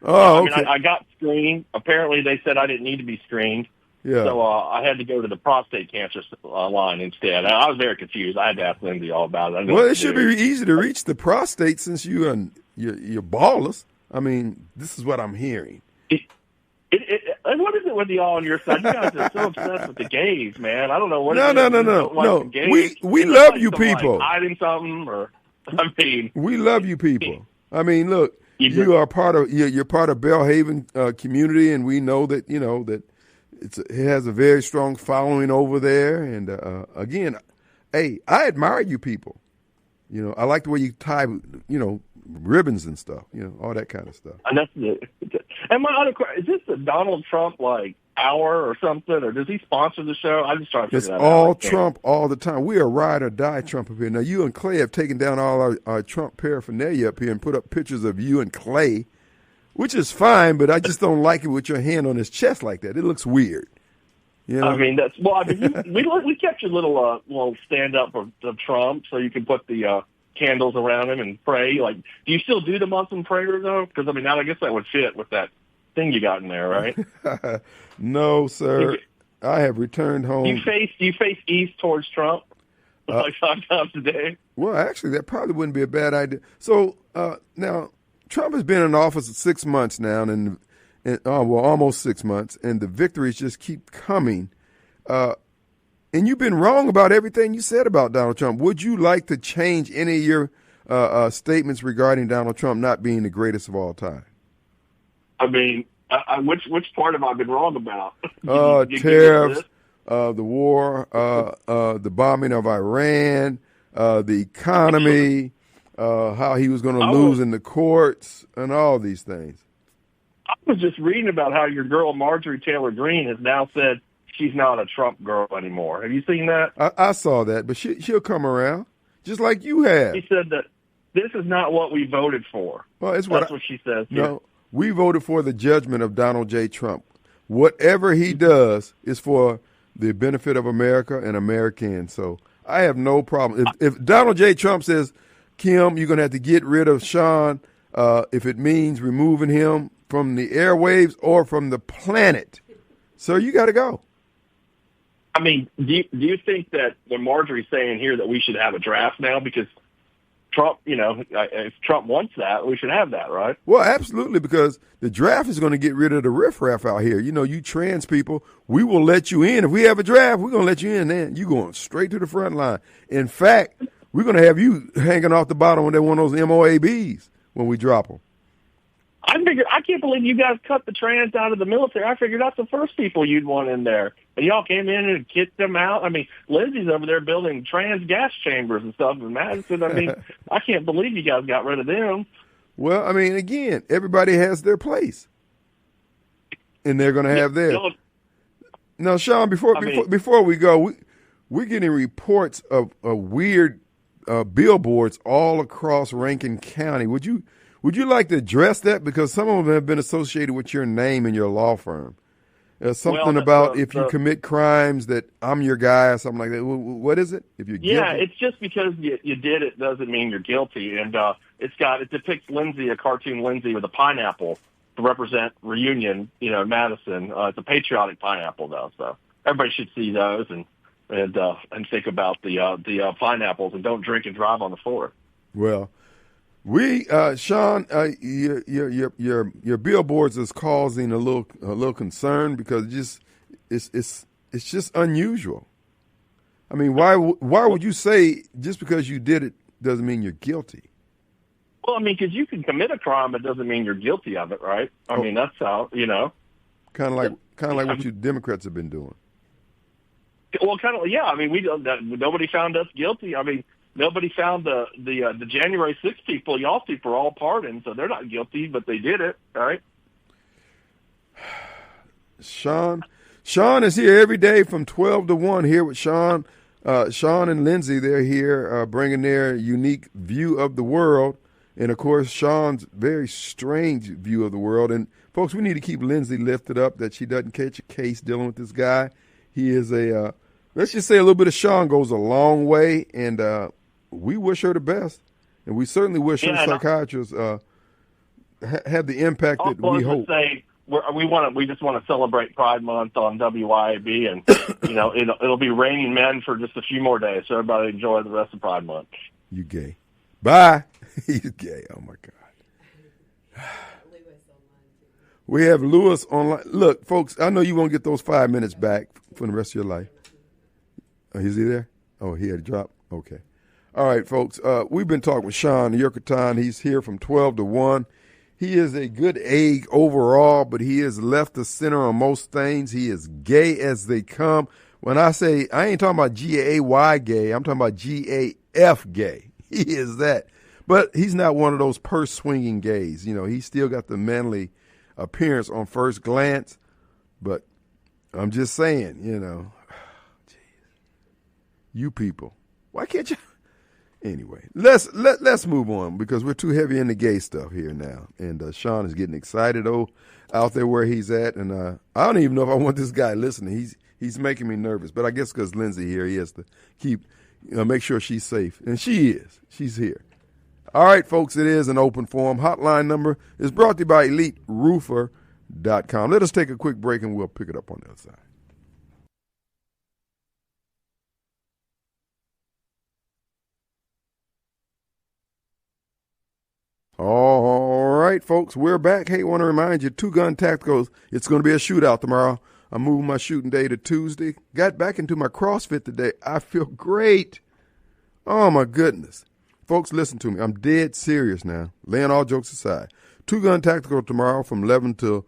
Oh, okay. I got screened. Apparently, they said I didn't need to be screened. Yeah. So I had to go to the prostate cancer line instead. I was very confused. I had to ask Lindsay all about it. Well, it should be easy to reach the prostate since you're ballless. I mean, this is what I'm hearing. What is it with y'all on your side? You guys are so obsessed with the gays, man. I don't know what. No. We love you people. Hiding something, we love you people. I mean, look, you are part of you're part of Bellhaven community, and we know that that. It has a very strong following over there, and again, hey, I admire you people. I like the way you tie, ribbons and stuff. All that kind of stuff. And that's it. And my other question is: this a Donald Trump hour or something, or does he sponsor the show? I'm just trying to figure that out. It's all Trump all the time. We are ride or die Trump up here. Now you and Clay have taken down all our Trump paraphernalia up here and put up pictures of you and Clay. Which is fine, but I just don't like it with your hand on his chest like that. It looks weird. I mean, we kept your little stand up of Trump, so you can put the candles around him and pray. Do you still do the Muslim prayer though? Because I guess that would fit with that thing you got in there, right? No, sir. I have returned home. You face east towards Trump like 5 times a day. Well, actually, that probably wouldn't be a bad idea. So now, Trump has been in office 6 months now, and almost 6 months, and the victories just keep coming. And you've been wrong about everything you said about Donald Trump. Would you like to change any of your statements regarding Donald Trump not being the greatest of all time? I mean, which part have I been wrong about? Tariffs, the war, the bombing of Iran, the economy, how he was going to lose in the courts, and all these things. I was just reading about how your girl Marjorie Taylor Greene has now said she's not a Trump girl anymore. Have you seen that? I saw that, but she'll come around, just like you have. She said that this is not what we voted for. Well, that's what she says. No, we voted for the judgment of Donald J. Trump. Whatever he does is for the benefit of America and Americans. So I have no problem. If Donald J. Trump says, Kim, you're going to have to get rid of Shaun, if it means removing him from the airwaves or from the planet, sir, you got to go. I mean, do you think that when Marjorie's saying here that we should have a draft now because Trump, if Trump wants that, we should have that, right? Well, absolutely, because the draft is going to get rid of the riffraff out here. You trans people, we will let you in. If we have a draft, we're going to let you in then. You're going straight to the front line. In fact, we're going to have you hanging off the bottom of one of those MOABs when we drop them. I can't believe you guys cut the trans out of the military. I figured that's the first people you'd want in there. And y'all came in and kicked them out. I mean, Lindsay's over there building trans gas chambers and stuff in Madison. I mean, I can't believe you guys got rid of them. Well, I mean, again, everybody has their place. And they're going to have theirs. Now, Shaun, before we go, we're getting reports of weird billboards all across Rankin County. Would you like to address that? Because some of them have been associated with your name and your law firm. Something about if you commit crimes that I'm your guy or something like that. What is it? If you're guilty? Yeah, it's just because you did it doesn't mean you're guilty. And it depicts Lindsay, a cartoon Lindsay with a pineapple to represent reunion, Madison. It's a patriotic pineapple though, so everybody should see those and think about the pineapples and don't drink and drive on the floor. Well, Shaun, your billboards is causing a little concern because it's just unusual. I mean, why would you say just because you did it doesn't mean you're guilty? Well, I mean, because you can commit a crime, it doesn't mean you're guilty of it, right? I mean, that's how Kind of like what you Democrats have been doing. Well, yeah. I mean, nobody found us guilty. I mean. Nobody found the January 6th people. Y'all people are all pardoned, so they're not guilty, but they did it, right? Shaun is here every day from 12 to 1 here with Shaun. Shaun and Lindsay, they're here bringing their unique view of the world. And, of course, Shaun's very strange view of the world. And, folks, we need to keep Lindsay lifted up that she doesn't catch a case dealing with this guy. He is let's just say a little bit of Shaun goes a long way, and we wish her the best, and we certainly wish her psychiatrists have the impact that we hope. We just want to celebrate Pride Month on WYAB, and it'll be raining men for just a few more days, so everybody enjoy the rest of Pride Month. You gay? Bye. He's gay. Oh my God. We have Lewis online. Look, folks, I know you won't get those 5 minutes back for the rest of your life. Is he there? Oh, he had a drop. Okay. All right, folks. We've been talking with Shaun Yurtkuran. He's here from 12 to 1. He is a good egg overall, but he is left of center on most things. He is gay as they come. When I say, I ain't talking about G-A-Y gay. I'm talking about G-A-F gay. He is that. But he's not one of those purse-swinging gays. He's still got the manly appearance on first glance. But I'm just saying, you people, why can't you? Anyway, let's move on because we're too heavy in the gay stuff here now. And Shaun is getting excited out there where he's at, and I don't even know if I want this guy listening. He's making me nervous, but I guess because Lindsay here, he has to make sure she's safe, and she is. She's here. All right, folks, it is an open forum. Hotline number is brought to you by Elite Roofer. WYAB.com. Let us take a quick break and we'll pick it up on the other side. All right, folks, we're back. Hey, I want to remind you, Two Gun Tacticals, it's going to be a shootout tomorrow. I'm moving my shooting day to Tuesday. Got back into my CrossFit today. I feel great. Oh, my goodness. Folks, listen to me. I'm dead serious now, laying all jokes aside. Two Gun Tactical tomorrow from 11 till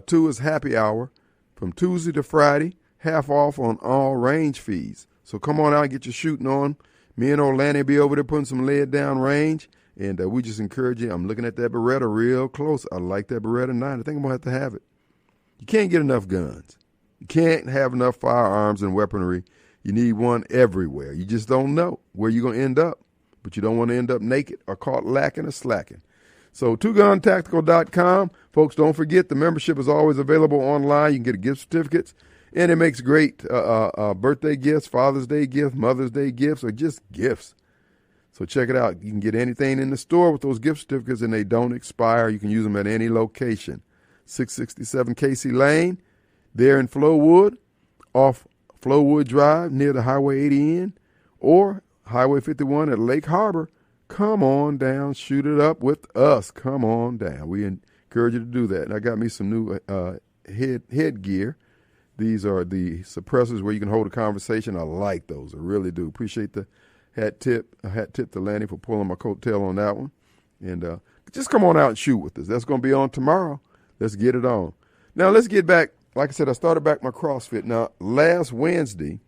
2 is happy hour. From Tuesday to Friday, half off on all range fees. So come on out and get your shooting on. Me and Orlando be over there putting some lead down range. And we just encourage you. I'm looking at that Beretta real close. I like that Beretta 9. I think I'm going to have it. You can't get enough guns. You can't have enough firearms and weaponry. You need one everywhere. You just don't know where you're going to end up. But you don't want to end up naked or caught lacking or slacking. So twoguntactical.com. Folks, don't forget the membership is always available online. You can get gift certificates. And it makes great birthday gifts, Father's Day gifts, Mother's Day gifts, or just gifts. So check it out. You can get anything in the store with those gift certificates, and they don't expire. You can use them at any location. 667 Casey Lane, there in Flowood, off Flowood Drive near the Highway 80 end, or Highway 51 at Lake Harbor. Come on down. Shoot it up with us. Come on down. We encourage you to do that. And I got me some new headgear. These are the suppressors where you can hold a conversation. I like those. I really do. Appreciate the hat tip to Lanny for pulling my coattail on that one. And just come on out and shoot with us. That's going to be on tomorrow. Let's get it on. Now, let's get back. Like I said, I started back my CrossFit. Now, last Wednesday,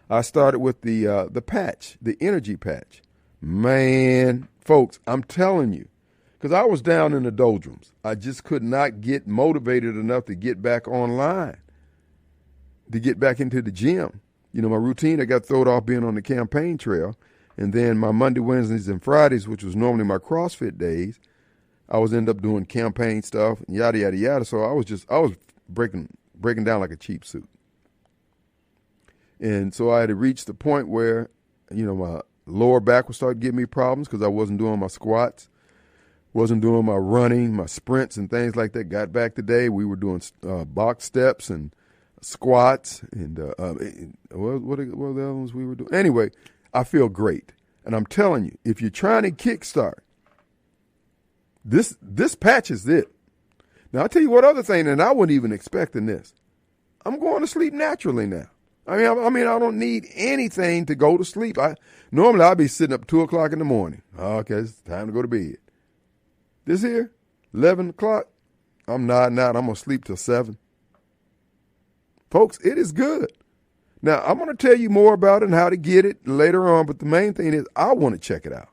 I started with the patch, the energy patch. Man, folks, I'm telling you, because I was down in the doldrums. I just could not get motivated enough to get back online, to get back into the gym. You know, my routine, I got thrown off being on the campaign trail. And then my Monday, Wednesdays, and Fridays, which was normally my CrossFit days, I was end up doing campaign stuff, and yada, yada, yada. So I was breaking down like a cheap suit. And so I had reached the point where, you know, my lower back would start giving me problems because I wasn't doing my squats, wasn't doing my running, my sprints and things like that. Got back today, we were doing box steps and squats and what are the other ones we were doing? Anyway, I feel great. And I'm telling you, if you're trying to kickstart, this patch is it. Now, I'll tell you what other thing, and I wasn't even expecting this. I'm going to sleep naturally now. I mean, I don't need anything to go to sleep. Normally I'd be sitting up 2 o'clock in the morning. Okay, it's time to go to bed. This here, 11 o'clock, I'm nodding out. I'm going to sleep till 7. Folks, it is good. Now, I'm going to tell you more about it and how to get it later on, but the main thing is I want to check it out.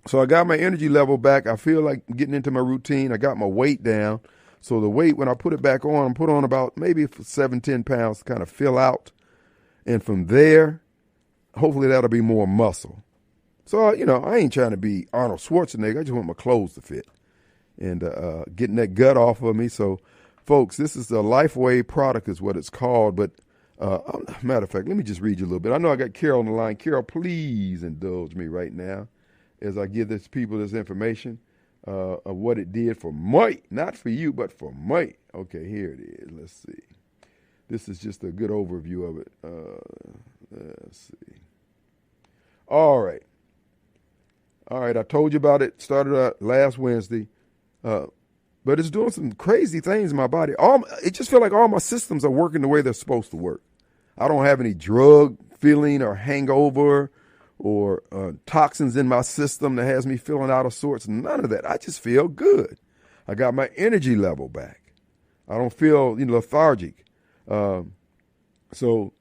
So I got my energy level back. I feel like getting into my routine. I got my weight down. So the weight, when I put it back on, I put on about maybe 7-10 pounds to kind of fill out. And from there, hopefully that'll be more muscle. So, you know, I ain't trying to be Arnold Schwarzenegger. I just want my clothes to fit and getting that gut off of me. So, folks, this is a LifeWay product is what it's called. But matter of fact, let me just read you a little bit. I know I got Carol on the line. Carol, please indulge me right now as I give this people this information of what it did for Mike. Not for you, but for Mike. Okay, here it is. Let's see. This is just a good overview of it. Let's see. All right, I told you about it. Started last Wednesday. But it's doing some crazy things in my body. It just feels like all my systems are working the way they're supposed to work. I don't have any drug feeling or hangover or toxins in my system that has me feeling out of sorts. None of that. I just feel good. I got my energy level back. I don't feel lethargic. So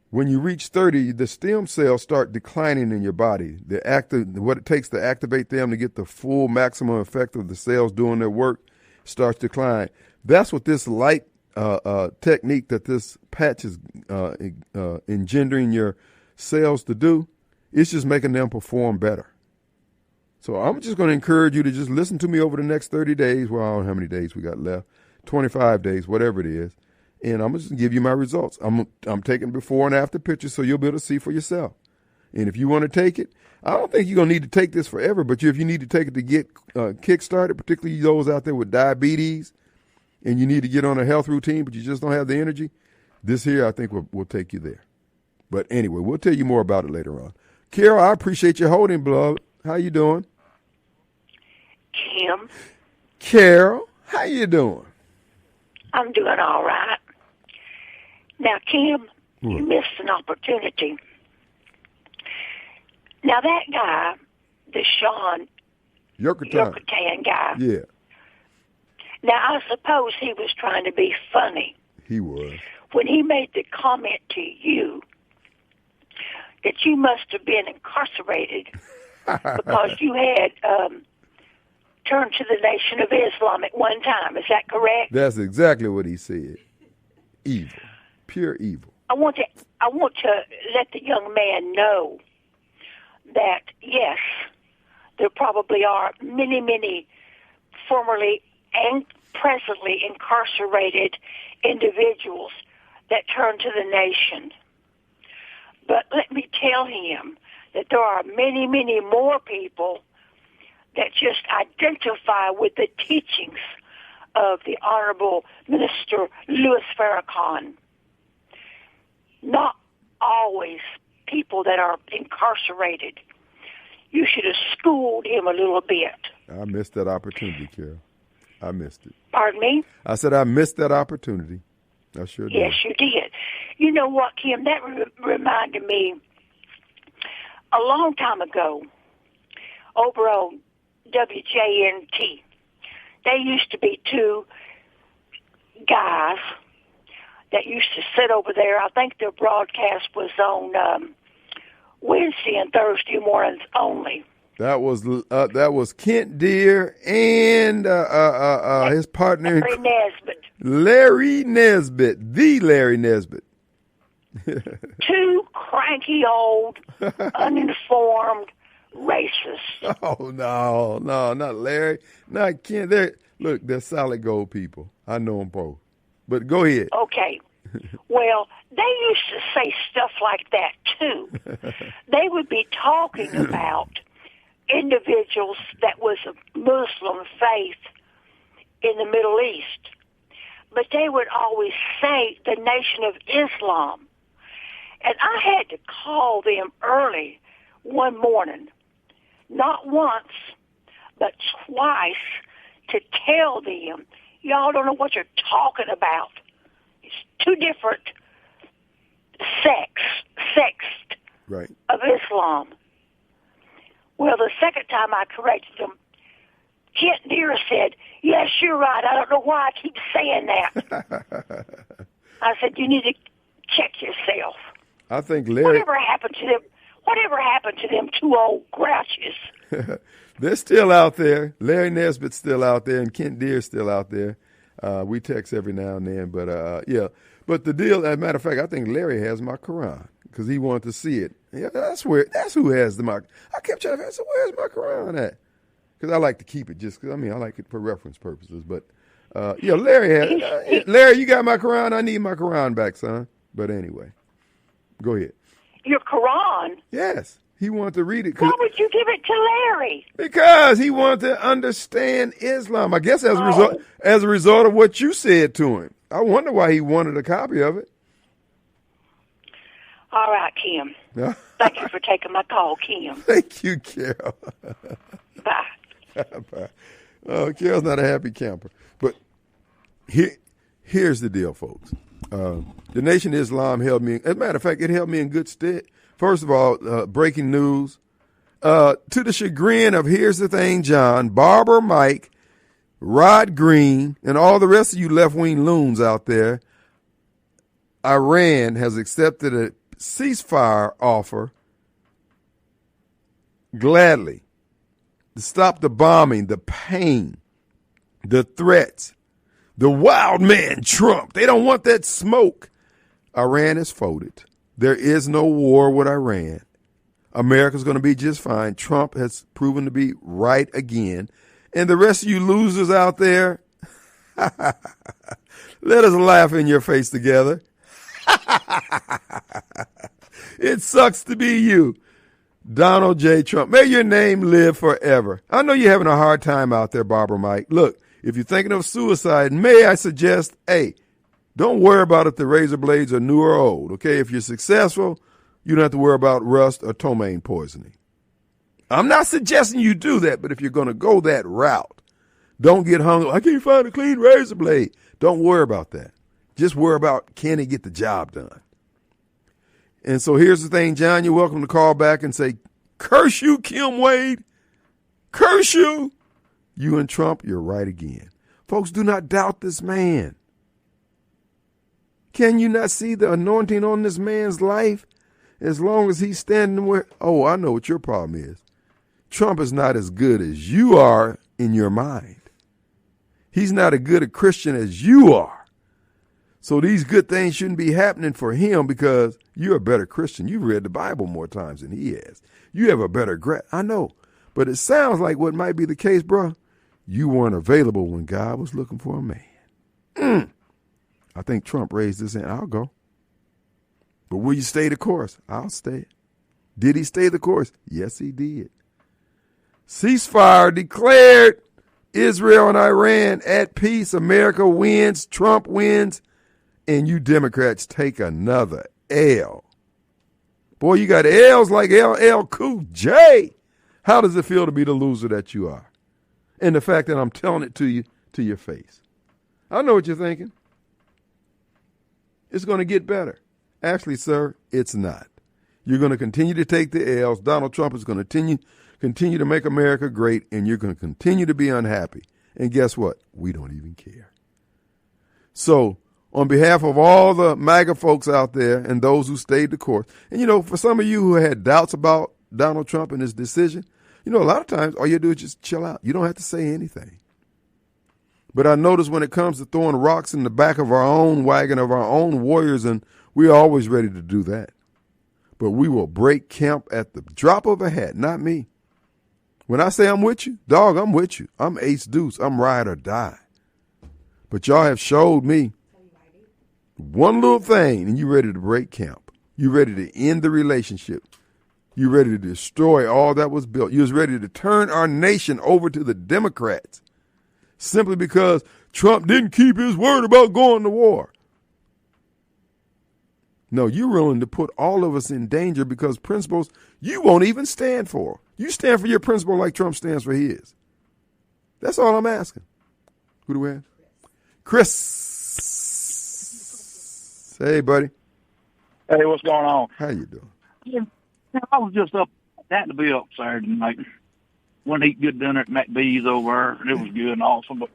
when you reach 30, the stem cells start declining in your body. What it takes to activate them to get the full maximum effect of the cells doing their work starts to decline. That's what this light technique that this patch is engendering your cells to do. It's just making them perform better. So I'm just going to encourage you to just listen to me over the next 30 days. Well, I don't know how many days we got left. 25 days, whatever it is. And I'm just going to give you my results. I'm taking before and after pictures so you'll be able to see for yourself. And if you want to take it, I don't think you're going to need to take this forever, but if you need to take it to get kick-started, particularly those out there with diabetes, and you need to get on a health routine, but you just don't have the energy, this here I think will take you there. But anyway, we'll tell you more about it later on. Carol, I appreciate you holding, beloved. How you doing? Kim. Carol, how you doing? I'm doing all right. Now, Kim, you missed an opportunity. Now, that guy, the Shaun Yurtkuran guy. Yeah. Now, I suppose he was trying to be funny. He was. When he made the comment to you that you must have been incarcerated because you had turned to the Nation of Islam at one time. Is that correct? That's exactly what he said. Evil. Pure evil. I want to let the young man know that, yes, there probably are many, many formerly and presently incarcerated individuals that turn to the nation. But let me tell him that there are many, many more people that just identify with the teachings of the Honorable Minister Louis Farrakhan. Not always people that are incarcerated. You should have schooled him a little bit. I missed that opportunity, Carol. I missed it. Pardon me? I said I missed that opportunity. I sure did. Yes, you did. You know what, Kim? That reminded me a long time ago over on WJNT. There used to be two guys that used to sit over there. I think their broadcast was on Wednesday and Thursday mornings only. That was Kent Deere and his partner Larry Nesbitt. Larry Nesbitt, the Larry Nesbitt. Two cranky old, uninformed racists. Oh no, not Larry, not Kent. They're solid gold people. I know them both. But go ahead. Okay. Well, they used to say stuff like that too. They would be talking about individuals that was of Muslim faith in the Middle East. But they would always say the Nation of Islam. And I had to call them early one morning, not once, but twice, to tell them, y'all don't know what you're talking about. It's two different sects right. of Islam. Well, the second time I corrected them, Kent Deere said, yes, you're right. I don't know why I keep saying that. I said, you need to check yourself. I think Larry... Whatever happened to them two old grouches? They're still out there. Larry Nesbitt's still out there, and Kent Deere's still out there. We text every now and then, but yeah. But the deal, as a matter of fact, I think Larry has my Quran because he wanted to see it. Yeah, that's who has the I kept trying to say, so where's my Quran at? Because I like to keep it just because, I like it for reference purposes. But, yeah, Larry has Larry, you got my Quran? I need my Quran back, son. But anyway, go ahead. Your Quran? Yes. He wanted to read it. Why would you give it to Larry? Because he wanted to understand Islam. I guess as a result of what you said to him. I wonder why he wanted a copy of it. All right, Kim. Thank you for taking my call, Kim. Thank you, Carol. Bye. Bye. Oh, Carol's not a happy camper. But here's the deal, folks. The Nation of Islam held me, as a matter of fact, it held me in good stead. First of all, breaking news. To the chagrin of Here's the Thing, John, Barber Mike, Rod Green, and all the rest of you left-wing loons out there, Iran has accepted a ceasefire offer gladly to stop the bombing, the pain, the threats, the wild man Trump. They don't want that smoke. Iran has folded. There is no war with Iran. America's going to be just fine. Trump has proven to be right again. And the rest of you losers out there, let us laugh in your face together. It sucks to be you. Donald J. Trump, may your name live forever. I know you're having a hard time out there, Barbara Mike. Look, if you're thinking of suicide, may I suggest, hey, don't worry about if the razor blades are new or old, okay? If you're successful, you don't have to worry about rust or ptomaine poisoning. I'm not suggesting you do that, but if you're going to go that route, don't get hung up. I can't find a clean razor blade. Don't worry about that. Just worry about, can he get the job done? And so here's the thing, John, you're welcome to call back and say, curse you, Kim Wade. Curse you. You and Trump, you're right again. Folks, do not doubt this man. Can you not see the anointing on this man's life? As long as he's standing where, oh, I know what your problem is. Trump is not as good as you are in your mind. He's not as good a Christian as you are. So these good things shouldn't be happening for him because you're a better Christian. You've read the Bible more times than he has. You have a better grasp. I know. But it sounds like what might be the case, bro. You weren't available when God was looking for a man. I think Trump raised his hand. I'll go. But will you stay the course? I'll stay. Did he stay the course? Yes, he did. Ceasefire declared. Israel and Iran at peace. America wins. Trump wins. And you Democrats take another L. Boy, you got L's like LL Cool J. How does it feel to be the loser that you are? And the fact that I'm telling it to you to your face. I know what you're thinking. It's going to get better. Actually, sir, it's not. You're going to continue to take the L's. Donald Trump is going to continue to make America great, and you're going to continue to be unhappy. And guess what? We don't even care. So, on behalf of all the MAGA folks out there and those who stayed the course, and, you know, for some of you who had doubts about Donald Trump and his decision, you know, a lot of times all you do is just chill out. You don't have to say anything. But I notice when it comes to throwing rocks in the back of our own wagon, of our own warriors, and we're always ready to do that. But we will break camp at the drop of a hat, not me. When I say I'm with you, dog, I'm with you. I'm ace deuce. I'm ride or die. But y'all have showed me one little thing, and you ready to break camp. You ready to end the relationship. You ready to destroy all that was built. You was ready to turn our nation over to the Democrats simply because Trump didn't keep his word about going to war. No, you're willing to put all of us in danger because principles you won't even stand for. You stand for your principle like Trump stands for his. That's all I'm asking. Who do we have? Chris. Hey, buddy. Hey, what's going on? How you doing? I was just up at the bill Saturday night. Went to eat good dinner at McBee's over there. It was good and awesome. But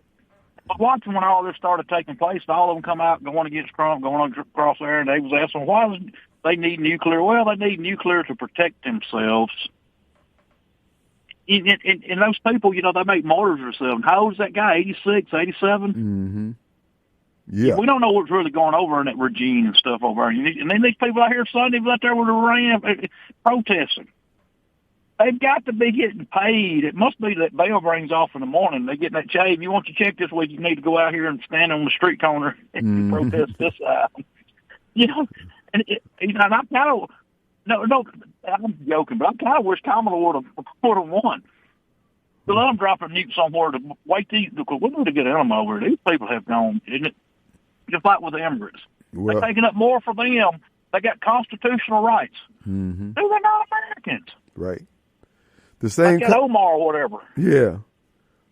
watching when all this started taking place, all of them come out going against Trump, going across there, and they was asking, why does they need nuclear? Well, they need nuclear to protect themselves. And those people, you know, they make martyrs of themselves. How old is that guy, 86, 87? Mm-hmm. Yeah. We don't know what's really going over in that regime and stuff over there. And then these people out here Sunday out there with a ram protesting. They've got to be getting paid. It must be that bell rings off in the morning. They get that check. If you want your check this week, you need to go out here and stand on the street corner and protest this side. You know, and I'm kind of no, I'm joking, but I kind of wish Kamala would have won. So let them drop a nuke somewhere to wait because we need to get them over. These people have gone, isn't it? Just like with the Emirates. Well, they're taking up more for them. They got constitutional rights. Mm-hmm. They're not Americans. Right. The same like Omar or whatever. Yeah.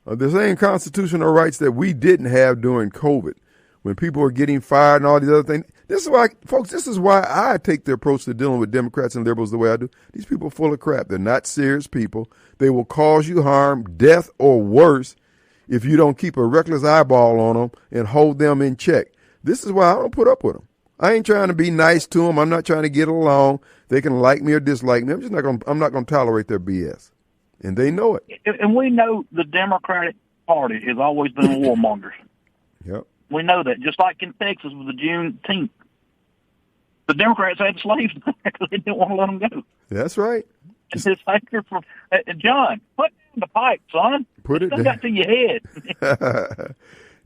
The same constitutional rights that we didn't have during COVID when people were getting fired and all these other things. This is why, folks, this is why I take the approach to dealing with Democrats and liberals the way I do. These people are full of crap. They're not serious people. They will cause you harm, death, or worse if you don't keep a reckless eyeball on them and hold them in check. This is why I don't put up with them. I ain't trying to be nice to them. I'm not trying to get along. They can like me or dislike me. I'm not going to tolerate their BS. And they know it. And we know the Democratic Party has always been warmongers. Yep. We know that. Just like in Texas with the Juneteenth. The Democrats had slaves because they didn't want to let them go. That's right. It's this actor from John, put down the pipe, son. Put it down. Got to your head.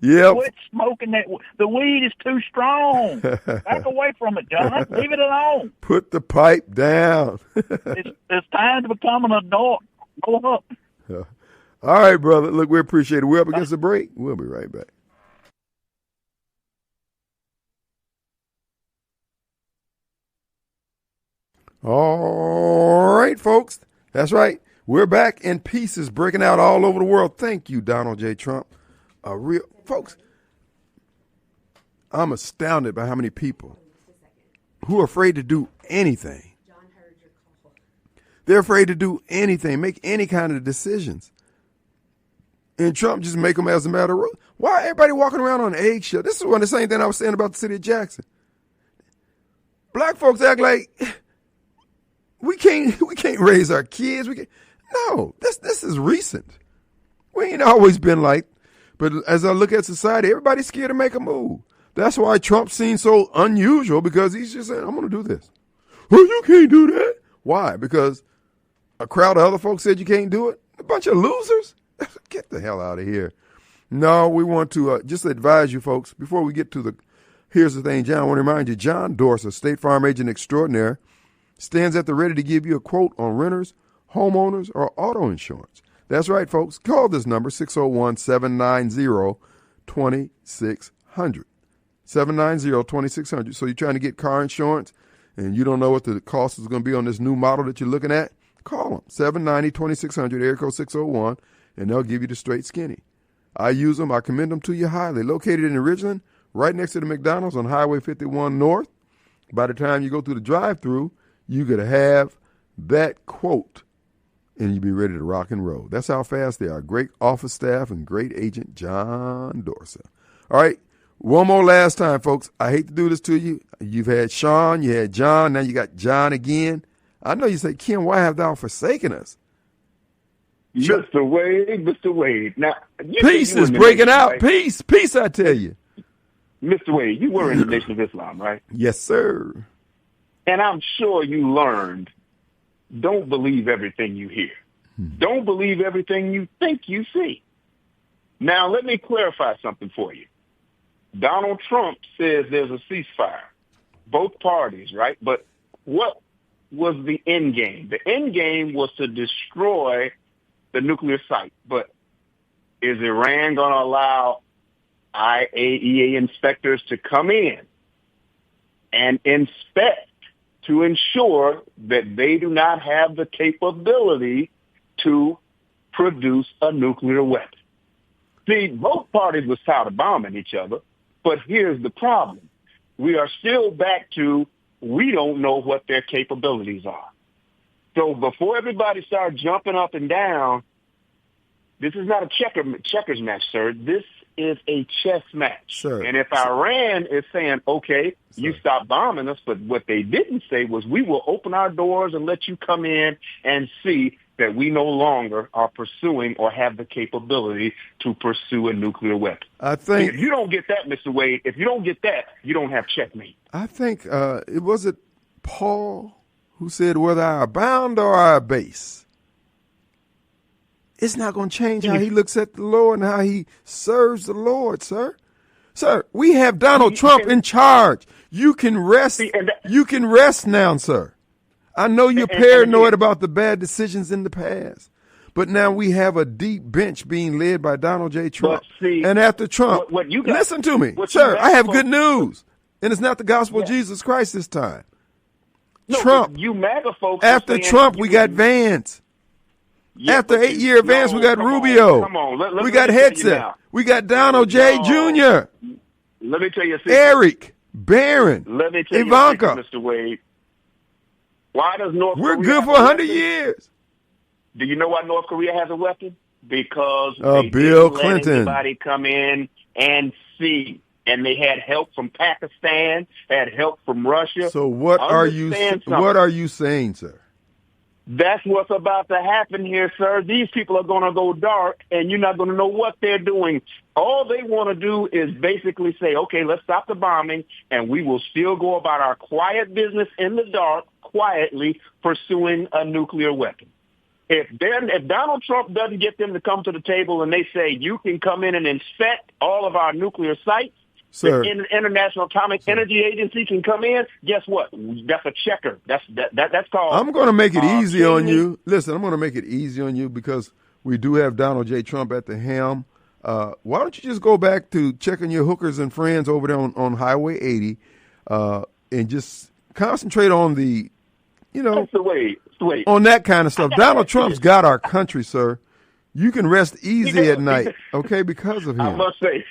Yep. Quit smoking that. The weed is too strong. Back away from it, John. Leave it alone. Put the pipe down. It's time to become an adult. Grow up. All right, brother. Look, we appreciate it. We're up against the break. We'll be right back. All right, folks. That's right. We're back in pieces, breaking out all over the world. Thank you, Donald J. Trump. Folks, I'm astounded by how many people who are afraid to do anything. They're afraid to do anything, make any kind of decisions. And Trump just make them as a matter of why everybody walking around on eggshell? This is one of the same thing I was saying about the city of Jackson. Black folks act like we can't raise our kids. No, this is recent. We ain't always been like. But as I look at society, everybody's scared to make a move. That's why Trump seems so unusual, because he's just saying, I'm going to do this. Well, you can't do that. Why? Because a crowd of other folks said you can't do it? A bunch of losers? Get the hell out of here. No, we want to just advise you folks, before we get to here's the thing, John, I want to remind you, John Dorsey, State Farm Agent Extraordinaire, stands at the ready to give you a quote on renters, homeowners, or auto insurance. That's right, folks. Call this number, 601-790-2600. 790-2600. So you're trying to get car insurance and you don't know what the cost is going to be on this new model that you're looking at? Call them, 790-2600, area code 601, and they'll give you the straight skinny. I use them. I commend them to you highly. Located in Ridgeland, right next to the McDonald's on Highway 51 North. By the time you go through the drive-thru, you could have that quote and you'll be ready to rock and roll. That's how fast they are. Great office staff and great agent John Dorsey. All right, one more last time, folks. I hate to do this to you. You've had Shaun, you had John, now you got John again. I know you say, Ken, why have thou forsaken us? Mr. Wade. Now, peace is breaking out. Right? Peace, I tell you. Mr. Wade, you were in the Nation of Islam, right? Yes, sir. And I'm sure you learned, don't believe everything you hear. Don't believe everything you think you see. Now, let me clarify something for you. Donald Trump says there's a ceasefire. Both parties, right? But what was the end game? The end game was to destroy the nuclear site. But is Iran going to allow IAEA inspectors to come in and inspect to ensure that they do not have the capability to produce a nuclear weapon? See, both parties were tired of bombing each other, but here's the problem. We are still back to we don't know what their capabilities are. So before everybody starts jumping up and down, this is not a checkers match, sir. This is a chess match. Sir. And if Iran is saying, okay, you stop bombing us, but what they didn't say was we will open our doors and let you come in and see that we no longer are pursuing or have the capability to pursue a nuclear weapon. I think if you don't get that, Mr. Wade, if you don't get that, you don't have checkmate. I think it was Paul who said, whether I abound or I abase, it's not going to change how he looks at the Lord and how he serves the Lord, sir. Sir, we have Donald Trump in charge. You can rest. You can rest now, sir. I know you're paranoid about the bad decisions in the past, but now we have a deep bench being led by Donald J. Trump. And after Trump, listen to me, sir, I have good news, and it's not the gospel of Jesus Christ this time. No, Trump, you MAGA folks. after Trump, we got Vance. Yeah, after 8-year Vance, we got Rubio. Come on. We got Hegseth. We got Donald J. Jr. Let me tell you a secret. Eric, Barron, Let me tell Ivanka. You a secret, Mr. Wade. Why does North We're Korea good for 100 years. Do you know why North Korea has a weapon? Because Bill didn't Clinton. let anybody come in and see. And they had help from Pakistan, had help from Russia. So what are you saying, sir? That's what's about to happen here, sir. These people are going to go dark, and you're not going to know what they're doing. All they want to do is basically say, okay, let's stop the bombing, and we will still go about our quiet business in the dark, quietly pursuing a nuclear weapon. If Donald Trump doesn't get them to come to the table and they say you can come in and inspect all of our nuclear sites, sir, the International Atomic Energy Agency can come in. Guess what? That's a checker. That's called. I'm going to make it easy on you. Listen, I'm going to make it easy on you because we do have Donald J. Trump at the helm. Why don't you just go back to checking your hookers and friends over there on Highway 80 and just concentrate on the, That's the way. on that kind of stuff. Donald Trump's got our country, sir. You can rest easy at night, okay, because of him. I must say,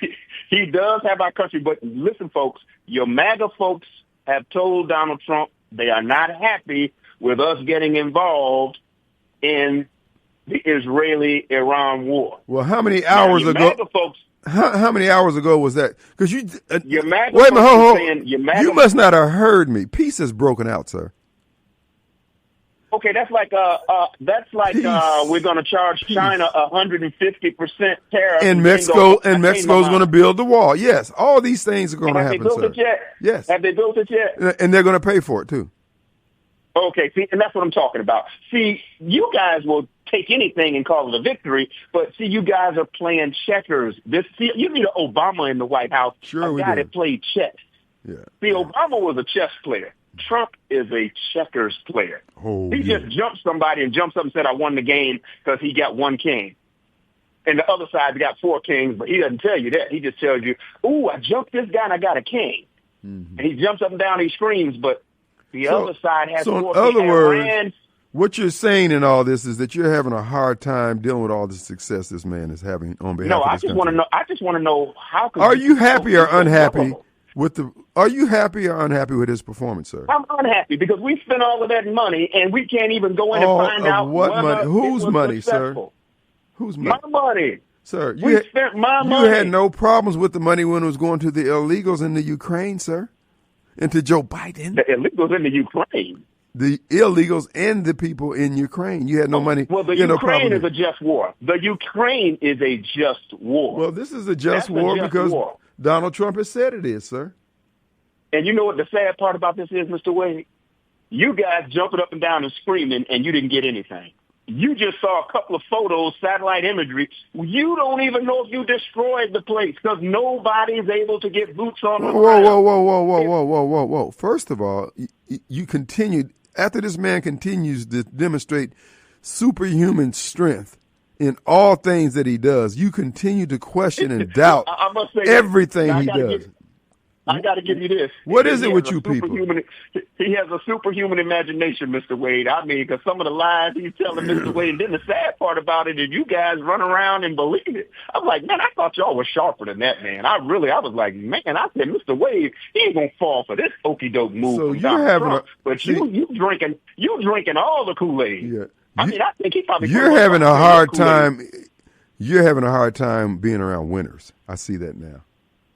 he does have our country. But listen, folks, your MAGA folks have told Donald Trump they are not happy with us getting involved in the Israeli-Iran war. Well, how many hours ago? MAGA folks, how many hours ago was that? Because you your MAGA wait a minute, hold. you must not have heard me. Peace has broken out, sir. Okay, that's like we're going to charge China 150% tariff. And Mexico's going to build the wall. Yes, all these things are going to happen, have they built sir. it yet? Yes. Have they built it yet? And they're going to pay for it too. Okay, see, and that's what I'm talking about. See, you guys will take anything and call it a victory, but see, you guys are playing checkers. You need an Obama in the White House, a guy that played chess. Yeah. See, Obama was a chess player. Trump is a checkers player. He just jumped somebody and jumped up and said, I won the game because he got one king. And the other side's got 4 kings, but he doesn't tell you that. He just tells you, ooh, I jumped this guy and I got a king. Mm-hmm. And he jumps up and down, he screams, but the other side has 4 kings. So in other words, what you're saying in all this is that you're having a hard time dealing with all the success this man is having on behalf of this country. I just want to know how. Are you happy or unhappy Are you happy or unhappy with his performance, sir? I'm unhappy because we spent all of that money and we can't even go in and find out what money. Whose money, successful. Sir? Whose money? My money. Sir, we spent my money. You had no problems with the money when it was going to the illegals in the Ukraine, sir, and to Joe Biden. The illegals in the Ukraine. The illegals and the people in Ukraine. You had no money. Well, the Ukraine is a just war. The Ukraine is a just war. Well, this is a just war because Donald Trump has said it is, sir. And you know what the sad part about this is, Mr. Wade? You guys jumping up and down and screaming, and you didn't get anything. You just saw a couple of photos, satellite imagery. You don't even know if you destroyed the place because nobody's able to get boots on the ground. Whoa. First of all, you continued, after this man continues to demonstrate superhuman strength in all things that he does, you continue to question and doubt everything he does. I got to give you this. What is it with you people? He has a superhuman imagination, Mr. Wade. I mean, because some of the lies he's telling Mr. Wade, and then the sad part about it is you guys run around and believe it. I'm like, man, I thought y'all were sharper than that, man. I was like, man, I said, Mr. Wade, he ain't going to fall for this okey-doke move from Donald Trump. But you drinking all the Kool-Aid. Yeah. I mean, I think he probably... You're having a hard time being around winners. I see that now.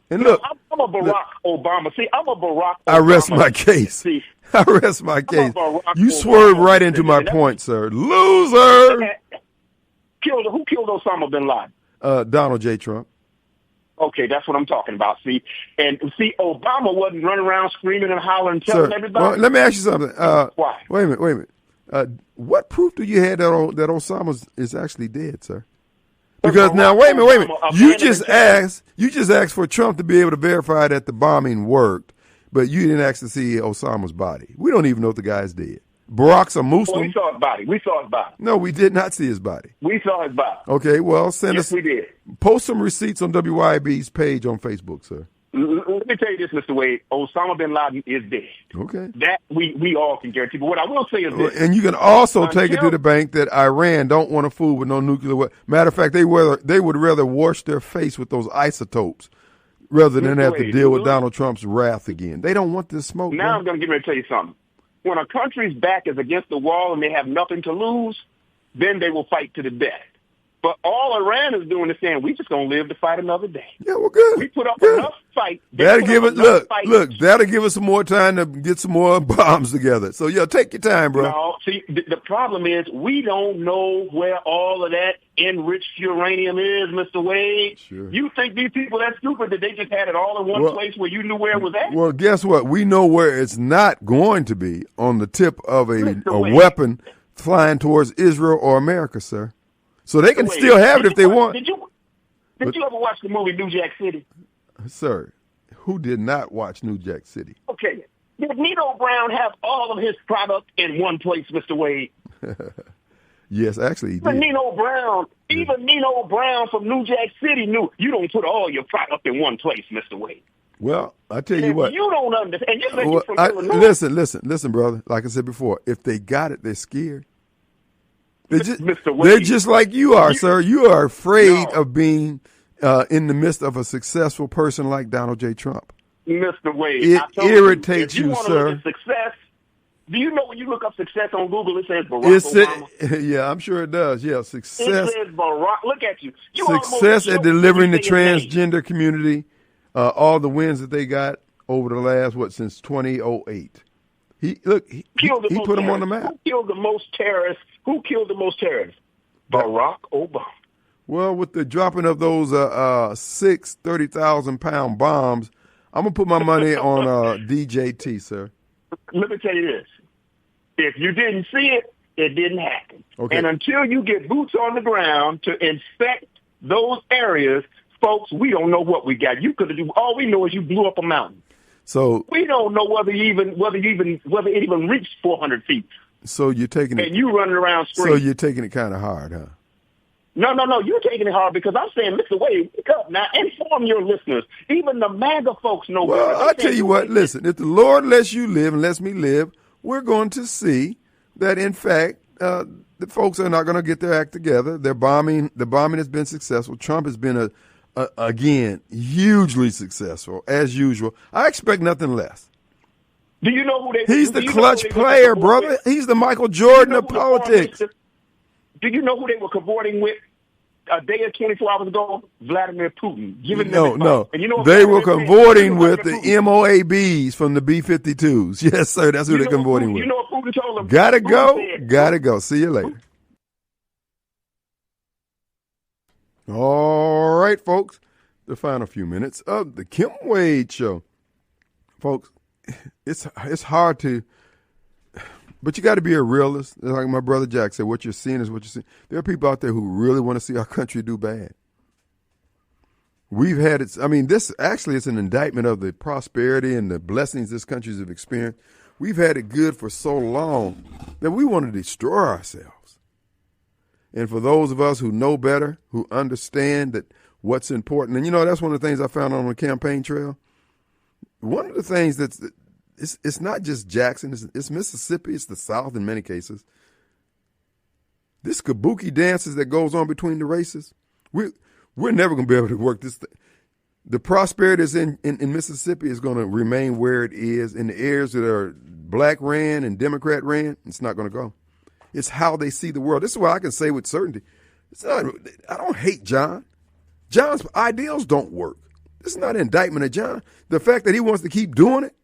And look, I'm a Barack Obama. See, I'm a Barack Obama. I rest my case. See, I rest my case. You swerved right into my point, sir. Loser. Who killed Osama bin Laden? Donald J. Trump. Okay, that's what I'm talking about. See, Obama wasn't running around screaming and hollering, telling everybody. Well, let me ask you something. Why? Wait a minute. What proof do you have that Osama is actually dead, sir? Because now, wait a minute. You just asked for Trump to be able to verify that the bombing worked, but you didn't ask to see Osama's body. We don't even know if the guy's dead. Barack's a Muslim. Well, we saw his body. No, we did not see his body. We saw his body. Okay, well, we did. Post some receipts on WYAB's page on Facebook, sir. Let me tell you this, Mr. Wade. Osama bin Laden is dead. Okay. That we all can guarantee. But what I will say is this. And you can also take it to the bank that Iran don't want to fool with no nuclear weapons. Matter of fact, they would rather wash their face with those isotopes rather than have to deal with Donald Trump's wrath again. They don't want this smoke. Now I'm going to get ready to tell you something. When a country's back is against the wall and they have nothing to lose, then they will fight to the death. But all Iran is doing is saying, we just going to live to fight another day. Yeah, well, good. We put up enough fight. That'll give us some more time to get some more bombs together. So, take your time, bro. No, see, the problem is we don't know where all of that enriched uranium is, Mr. Wade. Sure. You think these people that stupid that they just had it all in one place where you knew where it was at? Well, guess what? We know where it's not going to be on the tip of a weapon flying towards Israel or America, sir. So they can still have it if they want. Did you ever watch the movie New Jack City? Sir, who did not watch New Jack City? Okay. Did Nino Brown have all of his product in one place, Mr. Wade? Yes, actually he did. Even Nino Brown from New Jack City knew you don't put all your product in one place, Mr. Wade. Well, I tell you what. You don't understand. You're from Illinois. Listen, brother. Like I said before, if they got it, they're scared. Mr. Wade, they're just like you are, sir. You are afraid of being in the midst of a successful person like Donald J. Trump. Mr. Wade, it irritates you, sir. Look at success. Do you know when you look up success on Google, it says Barack Obama? Yeah, I'm sure it does. Yeah, success. It says Barack. Look at you. Success at delivering the transgender community. All the wins that they got over the last, since 2008. He put them on the map. Who killed the most terrorists? Barack Obama. Well, with the dropping of those 6 30,000-pound bombs, I'm going to put my money on DJT, sir. Let me tell you this. If you didn't see it, it didn't happen. Okay. And until you get boots on the ground to inspect those areas, folks, we don't know what we got. You could have do. All we know is you blew up a mountain. So we don't know whether it even reached 400 feet. So you're taking it, and you running around screaming. So you're taking it kind of hard, huh? No, you're taking it hard because I'm saying, Mr. Wade, wake up now. Inform your listeners. Even the MAGA folks know. Well, I'll tell you what. Listen, if the Lord lets you live and lets me live, we're going to see that, in fact, the folks are not going to get their act together. The bombing has been successful. Trump has been again hugely successful as usual. I expect nothing less. Do you know who they? He's the clutch player, brother. He's the Michael Jordan of politics. Do you know who they were cavorting with a day or 24 hours ago? Vladimir Putin. No. And you know they were cavorting with the MOABs from the B-52s. Yes, sir. That's who they're cavorting with. You know what Putin told them? Gotta go. See you later. All right, folks. The final few minutes of the Kim Wade Show. Folks, it's hard to... But you got to be a realist. Like my brother Jack said, what you're seeing is what you're seeing. There are people out there who really want to see our country do bad. We've had it. I mean, this actually is an indictment of the prosperity and the blessings this country has experienced. We've had it good for so long that we want to destroy ourselves. And for those of us who know better, who understand that what's important, and that's one of the things I found on the campaign trail. One of the things it's not just Jackson. It's Mississippi. It's the South in many cases. This kabuki dances that goes on between the races, we're never going to be able to work this thing. The prosperity that's in Mississippi is going to remain where it is. In the areas that are black ran and Democrat ran, it's not going to go. It's how they see the world. This is why I can say with certainty, I don't hate John. John's ideals don't work. This is not an indictment of John. The fact that he wants to keep doing it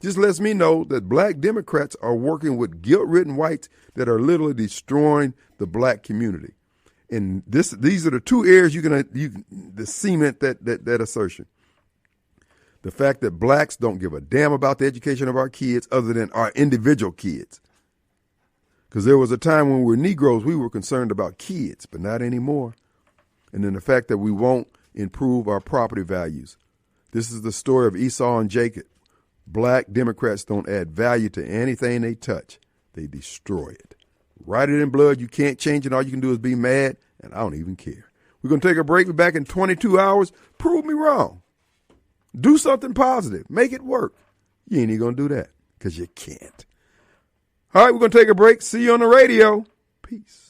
just lets me know that black Democrats are working with guilt-ridden whites that are literally destroying the black community. And these are the two areas you can cement that assertion. The fact that blacks don't give a damn about the education of our kids other than our individual kids. Because there was a time when we were Negroes, we were concerned about kids, but not anymore. And then the fact that we won't improve our property values. This is the story of Esau and Jacob. Black Democrats don't add value to anything they touch. They destroy it. Write it in blood. You can't change it. All you can do is be mad, and I don't even care. We're going to take a break. We're back in 22 hours. Prove me wrong. Do something positive. Make it work. You ain't even going to do that because you can't. All right, we're going to take a break. See you on the radio. Peace.